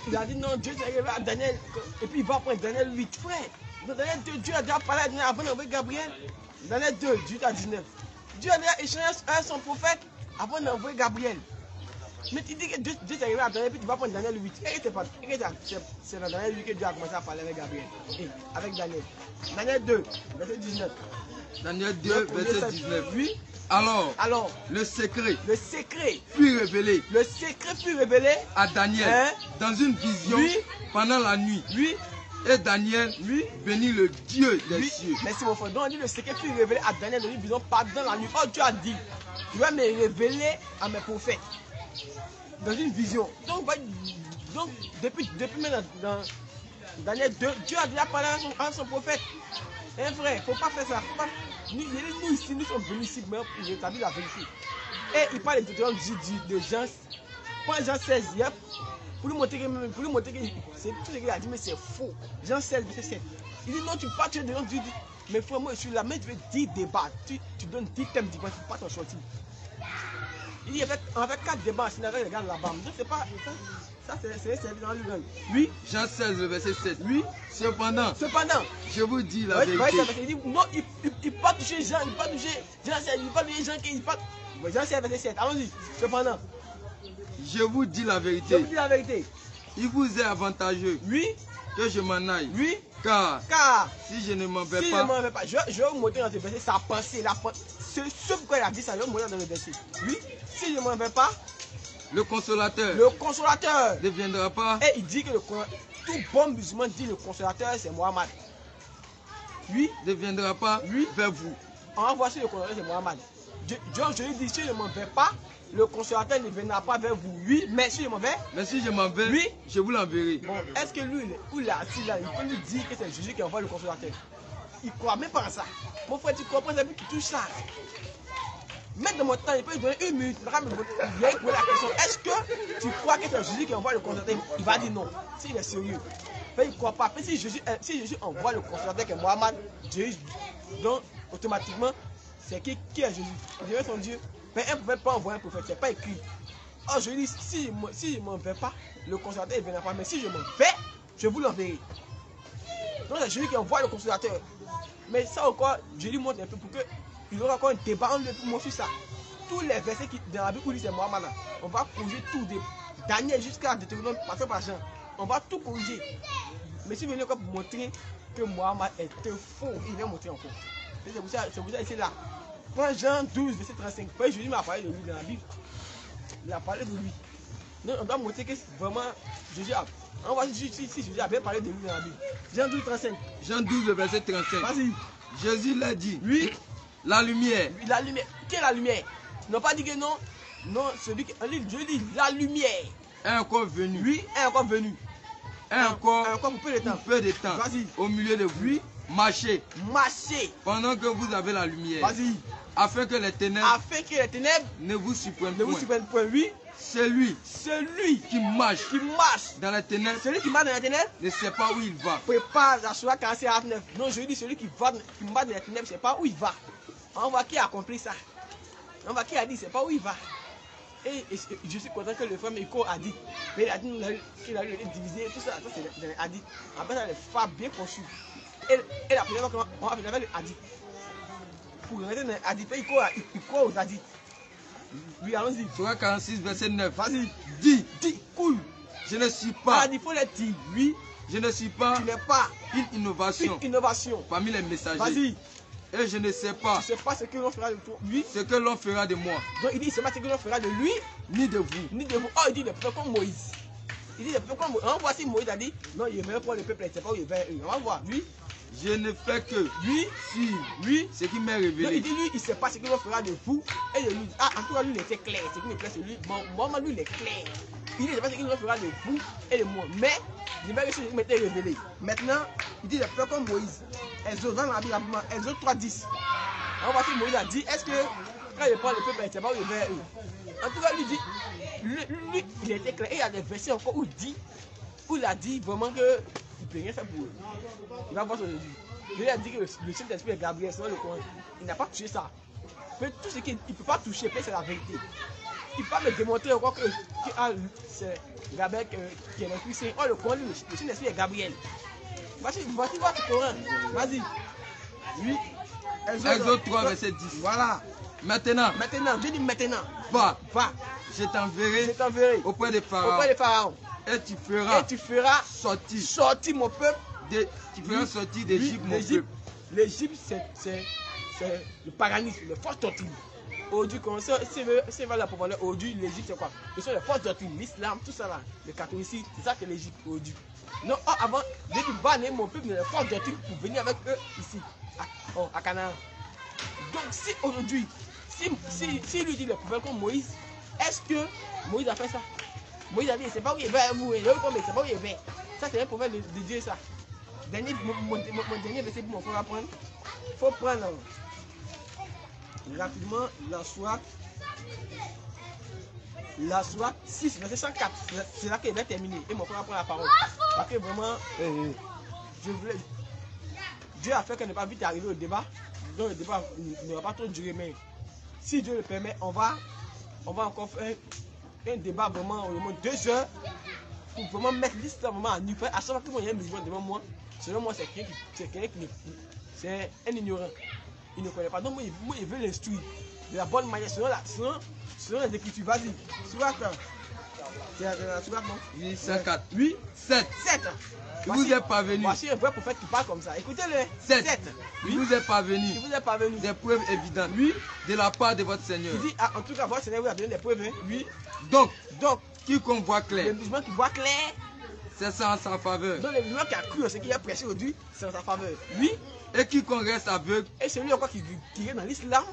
D: Il a dit non, Dieu s'est révélé à Daniel. Et puis il va prendre Daniel 8. Frère, dans Daniel 2, Dieu a déjà parlé à Daniel avant d'envoyer Gabriel. Daniel 2, 18 à 19. Dieu a déjà échangé à son prophète avant d'envoyer Gabriel. Mais tu dis que Dieu s'est révélé à Daniel, puis tu vas prendre Daniel 8. C'est dans Daniel 8 que Dieu a commencé à parler avec Gabriel. Et avec Daniel. Daniel 2, verset 19.
B: Daniel 2, verset 19.
D: Oui.
B: Alors, le secret
D: fut révélé
B: à Daniel dans une vision pendant la nuit.
D: Oui.
B: Et Daniel bénit le Dieu des cieux.
D: Merci mon frère. Donc on dit le secret fut révélé à Daniel dans une vision pendant la nuit. Oh, Dieu a dit, tu vas me révéler à mes prophètes dans une vision. Donc depuis maintenant dans Daniel 2, Dieu a déjà parlé à son prophète. Hein, frère, il ne faut pas faire ça. Nous ici, nous sommes venus ici pour rétablir la vérité. Et il parle de Jean. Prends Jean 16, yep, pour lui montrer que c'est tout ce qu'il a dit, mais c'est faux. Jean 16, verset 7. Il dit non, tu parles de Dieu. Dit, mais frère, moi je suis là, mais tu veux 10 débats. Tu donnes 10 thèmes différents, tu ne peux pas t'en sortir. Il dit avec 4 débats, c'est avec les gars là-bas. Donc c'est pas. Ça, c'est dans le livre. Oui.
B: Jean 16, le verset 7.
D: Oui.
B: Cependant, je vous dis la vérité.
D: Il dit non, il ne peut pas toucher Jean, il ne peut pas toucher Jean 16, il ne peut pas toucher Jean qui il pas. Jean 16, verset 7. Allons-y. Cependant,
B: je vous dis la vérité. Il vous est avantageux.
D: Oui.
B: Que je m'en aille.
D: Oui.
B: Car si je ne m'en vais pas.
D: Je vais vous montrer dans ce verset sa pensée. Ce pourquoi il a dit ça, je vais vous montrer dans le verset. Oui. Si je ne m'en vais pas.
B: Le consolateur
D: ne
B: viendra pas.
D: Et il dit que tout bon musulman dit le consolateur c'est Mohammed. Oui.
B: Ne viendra pas vers vous.
D: On voit si le consolateur c'est Mohammed. Je lui dis si je ne m'en vais pas, le consolateur ne viendra pas vers vous. Oui, mais si je m'en vais.
B: Mais si je m'en vais,
D: oui, je
B: vous l'enverrai.
D: Bon, est-ce que lui, où il est assis là, il peut nous dire que c'est Jésus qui envoie le consolateur? Il ne croit même pas à ça. Mon frère, tu comprends, c'est lui qui touche ça. Mettre de mon temps, il peut lui donner 1 minute. Il va me poser la question. Est-ce que tu crois que c'est Jésus qui envoie le consolateur? Il va dire non. S'il est sérieux. Il ne croit pas. Mais si Jésus envoie le consolateur qui est Mohammed, donc automatiquement, c'est qui est Jésus? Jésus est son Dieu. Mais un prophète pas envoyer un prophète, c'est pas écrit. Oh, je dis, si je ne m'en vais pas, le consolateur ne viendra pas. Mais si je m'en vais, je vous l'enverrai. Donc c'est Jésus qui envoie le consolateur. Mais ça encore, je lui montre un peu pour qu'il y aura encore un débat entre moi sur ça. Tous les versets qui dans la Bible où dit c'est Mohammed, on va corriger tout de Daniel jusqu'à Deutéronome, passé par Jean. On va tout corriger. Mais si vous venez encore pour montrer que Mohammed est un faux, il vient montrer encore. C'est pour ça ici là. Prends Jean 12, verset 35. Jésus m'a parlé de lui dans la Bible. Il a parlé de lui. Donc on doit montrer que vraiment Jésus a. On va si Jésus a bien parlé de lui dans la Bible. Jean 12, 35.
B: Jean 12, verset 35.
D: Vas-y.
B: Jésus l'a dit.
D: Oui.
B: La lumière.
D: La lumière. Qui est la lumière? Ils n'ont pas dit que non. Non, celui qui. Je dis la lumière.
B: Est encore venu.
D: Oui, est encore venu.
B: Est encore
D: pour peu de temps.
B: peu de temps.
D: Vas-y.
B: Au milieu de vous. Marchez.
D: Marchez.
B: Pendant que vous avez la lumière.
D: Vas-y.
B: Afin que les ténèbres
D: Afin que les ténèbres
B: ne vous surprennent
D: ne vous
B: point.
D: surprennent point. Oui.
B: Celui
D: Celui
B: qui marche dans les ténèbres
D: Celui qui marche dans les ténèbres
B: ne sait pas où il va.
D: prépare la Sourate 46 à 9. Non, je dis celui qui marche dans les ténèbres, je ne sais pas où il va. On voit qui a accompli ça. On voit qui a dit, c'est pas où il va. Et je suis content que le frère Miko a dit. Mais il a dit qu'il a eu divisé, tout ça, c'est des hadiths. Après ça, les femmes bien conçues. Et la première fois qu'on va faire le hadith. Pour rentrer dans les hadiths, il croit aux hadiths. Oui, allons-y.
B: Sourate 46, verset 9.
D: Vas-y.
B: Dis,
D: cool.
B: je ne suis pas,
D: Il faut les dire. Oui,
B: je ne suis pas
D: tu n'es pas
B: une innovation
D: une innovation.
B: parmi les messagers.
D: Vas-y.
B: Et je ne sais pas
D: Tu ne sais pas ce que l'on fera de toi. Oui.
B: ce que l'on fera de moi,
D: Donc il dit, c'est pas ce que l'on fera de lui,
B: ni de vous.
D: ni de vous. Oh, il dit le peuple comme Moïse. Il dit le peuple comme Moïse. On voit si Moïse a dit, non, il est meilleur pour le peuple, il ne sait pas où il va. On va voir. Lui,
B: Je ne fais que
D: lui,
B: suivre
D: lui.
B: ce qui m'est
D: Donc il
B: révélé.
D: dit, lui, il ne sait pas ce que l'on fera de vous. Et de lui, ah, en tout cas, lui, il était clair. Ce qui me plaît, c'est lui. Moi, lui, il est clair. Il dit, il ne sait pas ce que l'on fera de vous et de moi. Mais, il m'a réussi, il m'était révélé. Maintenant, il dit le peuple comme Moïse. Exode, dans la Bible, Exode 3:10. On voit si Moïse a dit, est-ce que quand il prend le peuple, il ne sait pas où il va. En tout cas, lui dit, lui, il était clair. Et il y a des versets encore où il a dit vraiment que il ne peut rien faire pour eux. Il va voir ça aujourd'hui. Il a dit que le Saint-Esprit est Gabriel, selon le Coran. Il n'a pas touché ça. Mais tout ce qu'il ne peut pas toucher, c'est la vérité. Il ne peut pas me démontrer encore que c'est Gabriel qui est l'Esprit Saint. Oh, le Coran, le Saint-Esprit est Gabriel. Vas-y, voir le Coran. Vas-y. Oui.
B: Exode 3, verset 10.
D: Voilà.
B: Maintenant,
D: Je dis maintenant.
B: va,
D: Va.
B: je t'enverrai auprès de Pharaon.
D: Auprès de Pharaon.
B: Et tu feras
D: sortir mon peuple.
B: Tu feras sortir d'Égypte mon peuple.
D: L'Égypte, c'est le paganisme, les fausses doctrines. Aujourd'hui, c'est vers la profondeur, aujourd'hui, l'Égypte, c'est quoi? Ce sont les fausses doctrines, l'islam, tout ça là, le catholicisme, c'est ça que l'Égypte aujourd'hui. Non, avant, j'ai dit, va amener mon peuple dans les fausses doctrines pour venir avec eux ici, à Canaan. Donc, si aujourd'hui, si lui dit le prophète comme Moïse, est-ce que Moïse a fait ça? Moïse a dit, c'est pas où il va, vous, c'est pas où il va. Ça, c'est un prophète de Dieu, ça. Mon dernier verset pour mon frère apprendre. Il faut prendre rapidement la sourate 6, verset 104. C'est là qu'il va terminer. Et mon frère apprend la parole. Parce que vraiment, Dieu a fait qu'elle n'est pas vite arrivé au débat. Donc le débat n'aura pas trop duré. Mais si Dieu le permet, on va encore faire un débat vraiment au moins 2 heures. Pour vraiment mettre l'histoire vraiment à nu. À chaque fois qu'il y a un musulman devant moi, selon moi, c'est un ignorant. Il ne connaît pas. Donc, moi, il veut l'instruire de la bonne manière, selon les écritures. Vas-y. Sourate. C'est la sourate, non?
B: Oui, 54.
D: Oui.
B: 7. Il vous est parvenu.
D: Voici un vrai prophète qui parle comme ça. Écoutez-le.
B: 7.
D: Oui.
B: Il vous est parvenu.
D: Il vous est parvenu.
B: Des preuves évidentes.
D: Oui.
B: De la part de votre Seigneur.
D: Il dit, ah, en tout cas, votre Seigneur vous a donné des preuves. Hein? Oui.
B: Donc,
D: Donc,
B: quiconque voit clair,
D: les musulmans qui voient clair,
B: c'est ça en sa faveur.
D: donc les musulmans qui a cru en ce qu'il a prêché aujourd'hui, c'est en sa faveur. Oui.
B: Et quiconque reste aveugle,
D: Et celui encore qui est dans l'islam,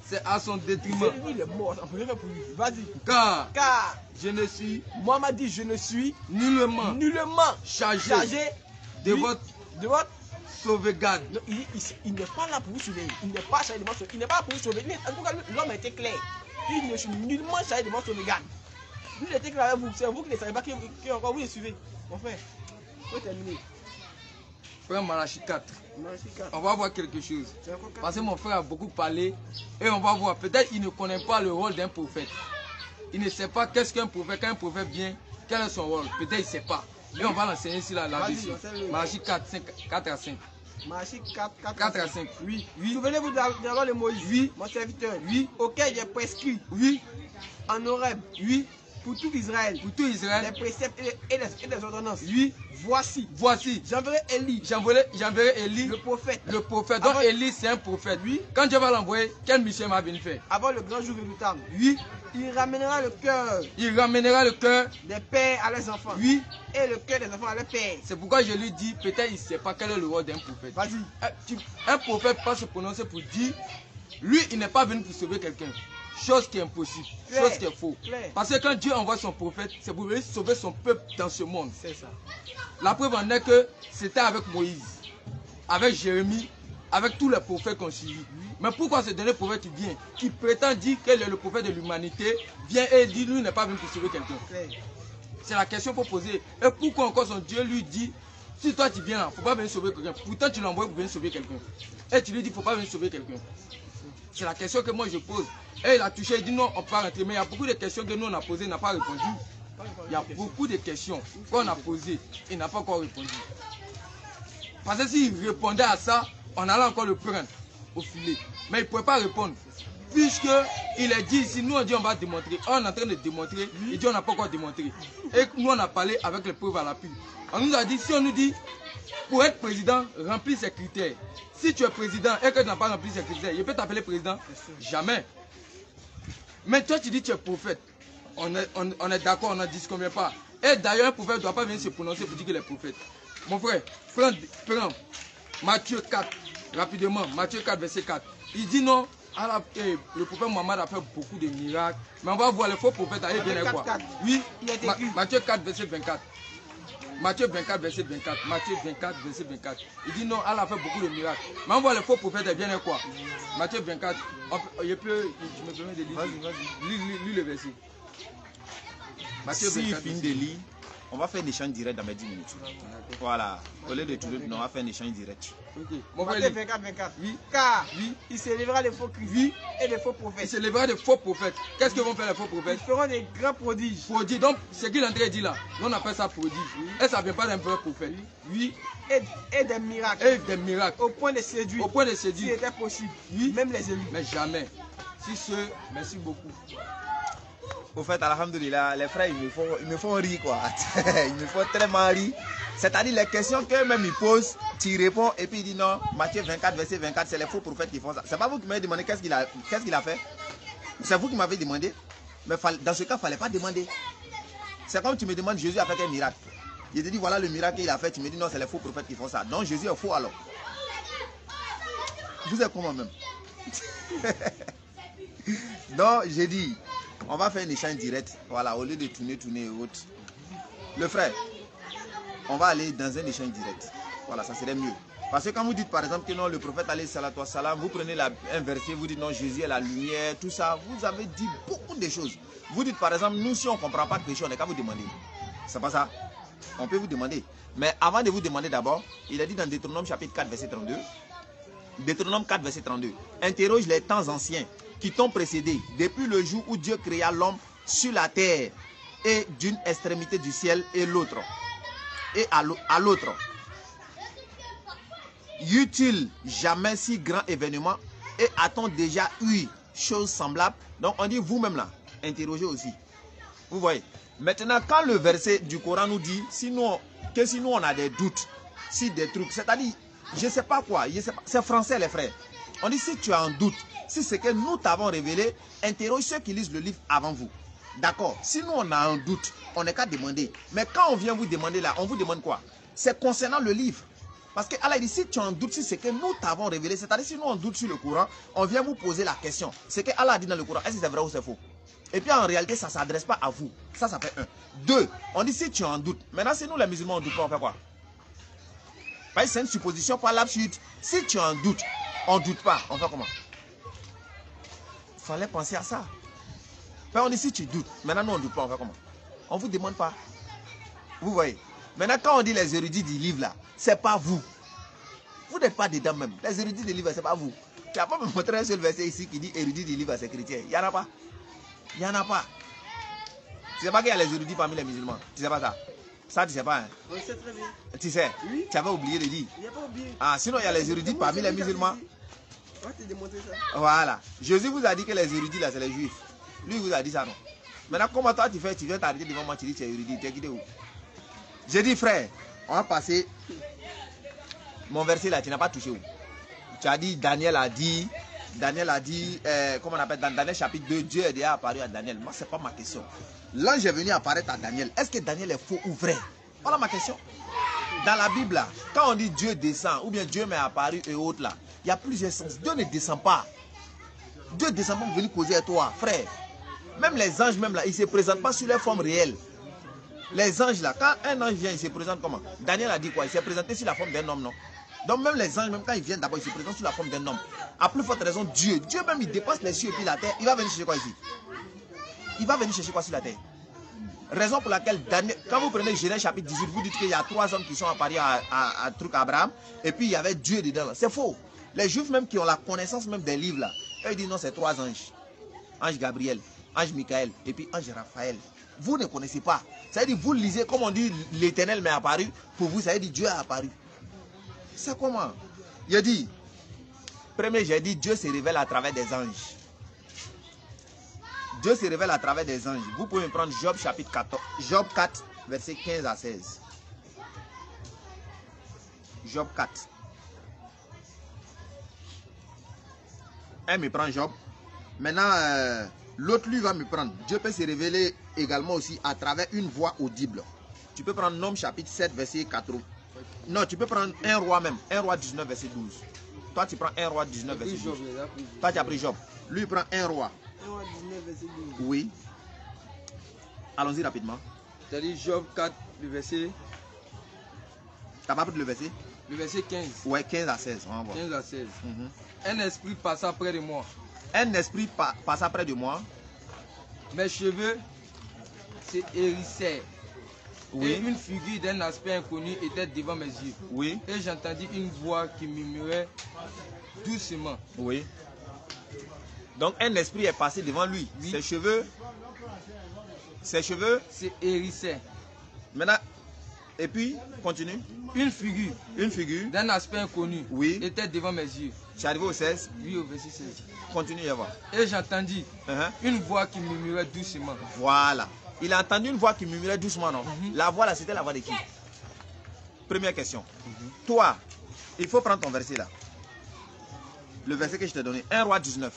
B: c'est à son détriment.
D: c'est lui, il est mort. On peut rien faire pour lui. Vas-y.
B: Car je ne suis
D: Mohammed dit, je ne suis
B: nullement
D: chargé
B: de
D: oui,
B: votre sauvegarde.
D: Non, il n'est pas là pour vous sauver. Il n'est pas chargé de votre sauver. Il n'est pas là pour vous sauver. En tout cas, l'homme a été clair. Il ne suis nullement chargé de votre sauvegarde. Lui, il était clair avec vous. C'est vous qui ne savez pas qui encore vous le suivez. Mon frère, il faut terminer.
B: Frère Malachie 4. On va voir quelque chose. Parce que mon frère a beaucoup parlé. Et on va voir. Peut-être qu'il ne connaît pas le rôle d'un prophète. Il ne sait pas qu'est-ce qu'un prophète. Quand un prophète vient, quel est son rôle. Peut-être qu'il ne sait pas. Et on va l'enseigner ici là-dessus. Malachie 4 à 5.
D: Malachie 4
B: à 5.
D: Oui. Souvenez-vous de la loi de Moïse. Oui. Mon serviteur.
B: Oui.
D: Auquel j'ai prescrit.
B: Oui.
D: En Horeb.
B: Oui.
D: Pour tout Israël.
B: Pour tout Israël.
D: Les préceptes et les ordonnances.
B: Oui.
D: Voici. J'enverrai Élie.
B: J'enverrai Élie.
D: Le prophète.
B: Donc Élie, c'est un prophète.
D: Oui.
B: Quand Dieu va l'envoyer, quel mission va venir faire?
D: Avant le grand jour redoutable.
B: Oui.
D: Il ramènera le cœur
B: des
D: pères à leurs enfants.
B: Oui.
D: Et le cœur des enfants à leurs pères.
B: C'est pourquoi je lui dis, peut-être il ne sait pas quel est le rôle d'un prophète.
D: Vas-y.
B: Un prophète peut se prononcer pour dire Lui, il n'est pas venu pour sauver quelqu'un. Chose qui est impossible, chose qui est faux. Parce que quand Dieu envoie son prophète, c'est pour venir sauver son peuple dans ce monde.
D: C'est ça.
B: La preuve en est que c'était avec Moïse, avec Jérémie, avec tous les prophètes qu'on suivit. Mais pourquoi ce dernier prophète qui prétend dire qu'il est le prophèt de l'humanité, vient et dit lui n'est pas venu pour sauver quelqu'un? C'est la question qu'il faut poser. Et pourquoi encore son Dieu lui dit, si toi tu viens là, il ne faut pas venir sauver quelqu'un. Pourtant tu l'envoies pour venir sauver quelqu'un. Et tu lui dis, il ne faut pas venir sauver quelqu'un. C'est la question que moi je pose. Et il a touché, il dit non, on peut rentrer. Mais il y a beaucoup de questions que nous on a posées, il n'a pas répondu. Il y a beaucoup de questions qu'on a posées, il n'a pas encore répondu. Parce que s'il répondait à ça, on allait encore le prendre au filet. Mais il ne pouvait pas répondre. Puisqu'il a dit ici, nous on dit on va démontrer. On est en train de démontrer, il dit on n'a pas encore démontré. Et nous on a parlé avec les preuves à l'appui. On nous a dit, si on nous dit, pour être président, remplis ces critères. Si tu es président et que tu n'as pas rempli ces critères, il peut t'appeler président? Jamais. Mais toi tu dis que tu es prophète. On est d'accord, on n'en disconvient pas. Et d'ailleurs, un prophète ne doit pas venir se prononcer pour dire qu'il est prophète. Mon frère, prends Matthieu 4, rapidement, Matthieu 4, verset 4. Il dit non, le prophète Mohammed a fait beaucoup de miracles. Mais on va voir les faux prophètes, allez bien quoi. Oui, Matthieu 4, verset 24. Matthieu 24, verset 24. Matthieu 24, verset 24. Il dit non, Allah a fait beaucoup de miracles. Mais on voit les faux prophètes, ils viennent quoi. Matthieu 24, tu me permets de lire. Vas-y. Lis le verset.
A: Matthieu 24, si il finit de lire, on va faire un échange direct dans mes 10 minutes. Voilà. Au lieu de tout, on va faire un échange direct.
D: Okay. Matthieu 24, 24. Oui. Car il s'élèvera des faux Christ et des faux prophètes.
B: Il s'élèvera des faux prophètes. Qu'est-ce qu'ils vont faire les faux prophètes?
D: Ils feront des grands prodiges.
B: Prodiges. Donc, ce qu'il est en train de dire là, on appelle ça prodige. Et ça ne vient pas d'un vrai prophète. Oui.
D: Et des miracles.
B: Et des miracles.
D: Au point de séduire.
B: Au point de séduire.
D: S'il était possible.
B: Oui.
D: Même les élus.
B: Mais jamais. Si ce, merci beaucoup.
A: Au fait, alhamdoulilah, les frères, ils me font rire quoi. Ils me font tellement rire. C'est-à-dire les questions qu'eux-mêmes ils posent, tu y réponds et puis il dit non, Matthieu 24, verset 24, c'est les faux prophètes qui font ça. C'est pas vous qui m'avez demandé qu'est-ce qu'il a fait. C'est vous qui m'avez demandé. Mais dans ce cas, il ne fallait pas demander. C'est comme tu me demandes, Jésus a fait un miracle. Je te dis voilà le miracle qu'il a fait, tu me dis non, c'est les faux prophètes qui font ça. Donc Jésus est faux alors. Vous êtes comment même? Donc j'ai dit, on va faire un échange direct, voilà, au lieu de tourner et autres. Le frère, on va aller dans un échange direct. Voilà, ça serait mieux. Parce que quand vous dites par exemple que non, le prophète alayhi salatu wa salam, vous prenez un verset, vous dites non, Jésus est la lumière, tout ça, vous avez dit beaucoup de choses. Vous dites par exemple, nous si on ne comprend pas quelque chose, on n'est qu'à vous demander. C'est pas ça? On peut vous demander. Mais avant de vous demander d'abord, il a dit dans Deutéronome chapitre 4, verset 32. Deutéronome 4, verset 32. Interroge les temps anciens qui t'ont précédé, depuis le jour où Dieu créa l'homme sur la terre, et d'une extrémité du ciel et l'autre. Et à l'autre. Y eut-il jamais si grand événement, et a-t-on déjà eu chose semblable? Donc on dit vous-même là, interrogez aussi. Vous voyez. Maintenant, quand le verset du Coran nous dit, si nous on a des doutes, si des trucs, c'est-à-dire, je ne sais pas quoi, c'est français les frères. On dit si tu as un doute, si c'est que nous t'avons révélé, interroge ceux qui lisent le livre avant vous. D'accord. Si nous on a un doute, on n'est qu'à demander. Mais quand on vient vous demander là, on vous demande quoi? C'est concernant le livre. Parce que Allah dit si tu as un doute, si c'est que nous t'avons révélé, c'est-à-dire si nous on doute sur le Coran, on vient vous poser la question. C'est que Allah dit dans le Coran, est-ce que c'est vrai ou c'est faux? Et puis en réalité, ça ne s'adresse pas à vous. Ça fait 1. 2, on dit si tu as un doute. Maintenant, si nous les musulmans on ne doute pas, on fait quoi? Parce que c'est une supposition par l'absurde. Si tu as un doute, on ne doute pas, on fait comment? Il fallait penser à ça. Puis on dit si tu doutes, maintenant nous on ne doute pas, on fait comment? On ne vous demande pas. Vous voyez? Maintenant quand on dit les érudits du livre là, c'est pas vous. Vous n'êtes pas dedans même. Les érudits du livre, c'est pas vous. Tu n'as pas me montré un seul verset ici qui dit érudits du livre, c'est chrétien. Il n'y en a pas. Il n'y en a pas. Tu ne sais pas qu'il y a les érudits parmi les musulmans. Tu ne sais pas ça? Ça, tu ne sais pas. Hein?
D: Je sais très bien.
A: Tu sais?
D: Oui.
A: Tu avais oublié de dire.
D: Il n'y a pas oublié.
A: Ah, sinon il y a les érudits parmi les musulmans.
D: On va te démontrer ça.
A: Voilà. Jésus vous a dit que les érudits là, c'est les juifs. Lui, il vous a dit ça, non? Maintenant, comment toi tu fais? Tu viens t'arrêter devant moi, tu dis que tu es érudit. Tu es guidé où? J'ai dit, frère, on va passer. Mon verset là, tu n'as pas touché où? Tu as dit, Daniel a dit, comment on appelle, dans Daniel chapitre 2, Dieu est déjà apparu à Daniel. Moi, ce n'est pas ma question. L'ange est venu apparaître à Daniel. Est-ce que Daniel est faux ou vrai? Voilà ma question. Dans la Bible, là, quand on dit Dieu descend, ou bien Dieu m'est apparu et autres là, il y a plusieurs sens. Dieu ne descend pas. Dieu descend pour venir causer avec toi, frère. Même les anges, même là, ils ne se présentent pas sous leur forme réelle. Les anges là, quand un ange vient, il se présente comment? Daniel a dit quoi? Il s'est présenté sous la forme d'un homme, non? Donc même les anges, même quand ils viennent d'abord, ils se présentent sous la forme d'un homme. À plus forte raison, Dieu même, il dépasse les cieux et puis la terre. Il va venir chercher quoi ici? Il va venir chercher quoi sur la terre? Raison pour laquelle, Daniel, quand vous prenez Genèse chapitre 18, vous dites qu'il y a 3 hommes qui sont apparus à truc Abraham, et puis il y avait Dieu dedans. C'est faux. Les Juifs même qui ont la connaissance même des livres là, eux ils disent non, c'est 3 anges. Ange Gabriel, ange Michael, et puis ange Raphaël. Vous ne connaissez pas. Ça veut dire, vous lisez, comme on dit, l'Éternel m'est apparu. Pour vous, ça veut dire Dieu est apparu. C'est comment? Il a dit, premier, j'ai dit, Dieu se révèle à travers des anges. Dieu se révèle à travers des anges. Vous pouvez prendre Job chapitre 14, Job 4, versets 15 à 16. Job 4. Un me prend Job. Maintenant, l'autre lui va me prendre. Dieu peut se révéler également aussi à travers une voix audible. Tu peux prendre Nom chapitre 7, verset 4. Non, tu peux prendre 1 roi même. 1 roi 19, verset 12. Toi, tu prends 1 roi 19, verset 12. Toi, tu as pris Job. Lui, il prend 1 roi.
D: 1 roi 19, verset 12.
A: Oui. Allons-y rapidement.
B: Tu as dit Job 4, le verset.
A: Tu n'as pas pris le verset?
B: Le verset 15.
A: Ouais, 15 à 16. On va voir.
B: 15 à 16. Un esprit passa près de moi.
A: Un esprit passa près de moi.
B: Mes cheveux se hérissèrent.
A: Oui.
B: Et une figure d'un aspect inconnu était devant mes yeux.
A: Oui.
B: Et j'entendis une voix qui murmurait doucement.
A: Oui. Donc un esprit est passé devant lui.
B: Oui.
A: Ses cheveux
B: se hérissaient.
A: Maintenant, et puis, continue.
B: Une figure
A: D'un
B: aspect inconnu
A: Oui.
B: était devant mes yeux.
A: Tu es arrivé au 16.
B: Oui, au verset 16.
A: Continue à voir.
B: Et j'entendis
A: Uh-huh.
B: une voix qui murmurait doucement.
A: Voilà. Il a entendu une voix qui murmurait doucement, non? La voix là, c'était la voix de qui? Première question. Toi, il faut prendre ton verset là. Le verset que je t'ai donné. 1 roi 19.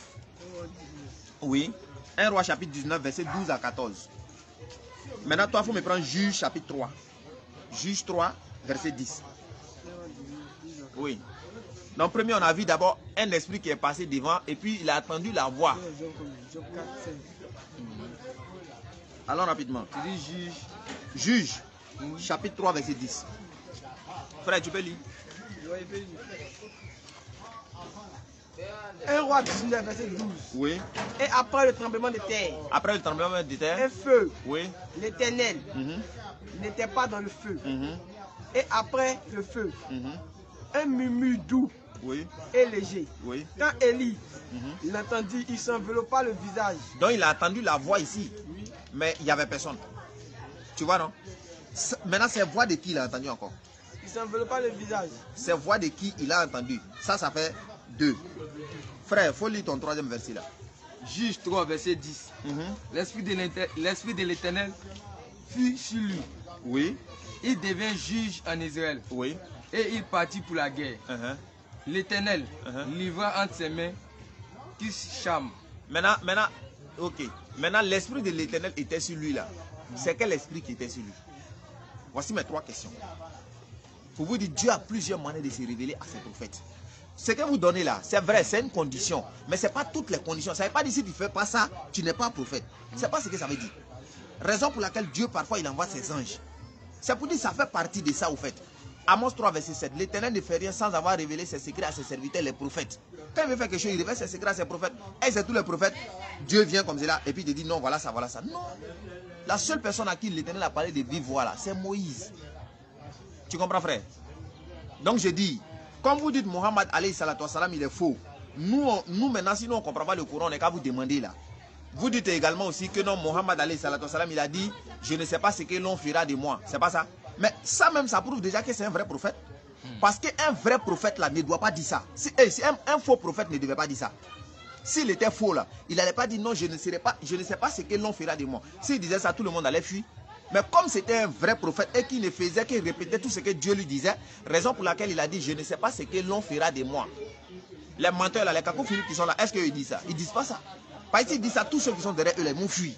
A: Oui. 1 roi chapitre 19, verset 12 à 14. Maintenant, toi, il faut me prendre Juge chapitre 3. Juge 3, verset 10. Oui. Donc, premier, on a vu d'abord un esprit qui est passé devant et puis il a entendu la voix.
D: Job 4, 5.
A: Allons rapidement.
B: Tu dis
A: Juge, chapitre 3, verset 10. Frère, tu peux lire?
D: 1 roi 19, verset 12.
A: Oui.
D: Et après le tremblement de terre,
A: Après le tremblement de terre.
D: un feu,
A: Oui.
D: l'Éternel,
A: Mhm.
D: n'était pas dans le feu.
A: Mhm.
D: Et après le feu,
A: Mhm.
D: un murmure doux
A: Oui.
D: et léger.
A: Oui.
D: Quand Élie l'entendit, il s'enveloppa le visage.
A: Donc il a entendu la voix ici, mais il n'y avait personne. Tu vois, non? Maintenant, c'est voix de qui il a entendu encore?
D: Il s'enveloppa le visage.
A: C'est voix de qui il a entendu. Ça fait 2. Frère, il faut lire ton 3e verset là.
B: Juge 3, verset 10. L'esprit de l'Éternel fut sur lui.
A: Oui.
B: Il devint juge en Israël.
A: Oui.
B: Et il partit pour la guerre. L'Éternel livra entre ses mains Kisham.
A: Maintenant, ok. Maintenant, l'esprit de l'Éternel était sur lui là. C'est quel esprit qui était sur lui? Voici mes 3 questions. Pour vous dire, Dieu a plusieurs manières de se révéler à ses prophètes. Ce que vous donnez là, c'est vrai, c'est une condition. Mais ce n'est pas toutes les conditions. Ça ne veut pas dire si tu ne fais pas ça, tu n'es pas prophète. Ce n'est pas ce que ça veut dire. Raison pour laquelle Dieu, parfois, il envoie ses anges. C'est pour dire que ça fait partie de ça, au fait. Amos 3, verset 7. L'Éternel ne fait rien sans avoir révélé ses secrets à ses serviteurs, les prophètes. Quand il veut faire quelque chose, il révèle ses secrets à ses prophètes. Et c'est tous les prophètes. Dieu vient comme cela et puis il te dit non, voilà ça, voilà ça. Non. La seule personne à qui l'Éternel a parlé de vive voix là, c'est Moïse. Tu comprends, frère? Donc je dis, comme vous dites Mohammed alayhi salatu wa salam, il est faux. Nous maintenant, si nous on ne comprend pas le Coran, on n'est qu'à vous demander là. Vous dites également aussi que non, Mohammed alayhi salatu wa salam, il a dit, je ne sais pas ce que l'on fera de moi. C'est pas ça? Mais ça même, ça prouve déjà que c'est un vrai prophète. Parce qu'un vrai prophète là ne doit pas dire ça. Si un faux prophète ne devait pas dire ça. S'il était faux là, il n'allait pas dire non, je ne sais pas ce que l'on fera de moi. S'il disait ça, tout le monde allait fuir. Mais comme c'était un vrai prophète et qu'il ne faisait que répéter tout ce que Dieu lui disait, raison pour laquelle il a dit, je ne sais pas ce que l'on fera de moi. Les menteurs là, les cacophiles qui sont là, est-ce qu'ils disent ça? Ils ne disent pas ça. Parce qu'ils disent ça, tous ceux qui sont derrière eux, les vont fuir.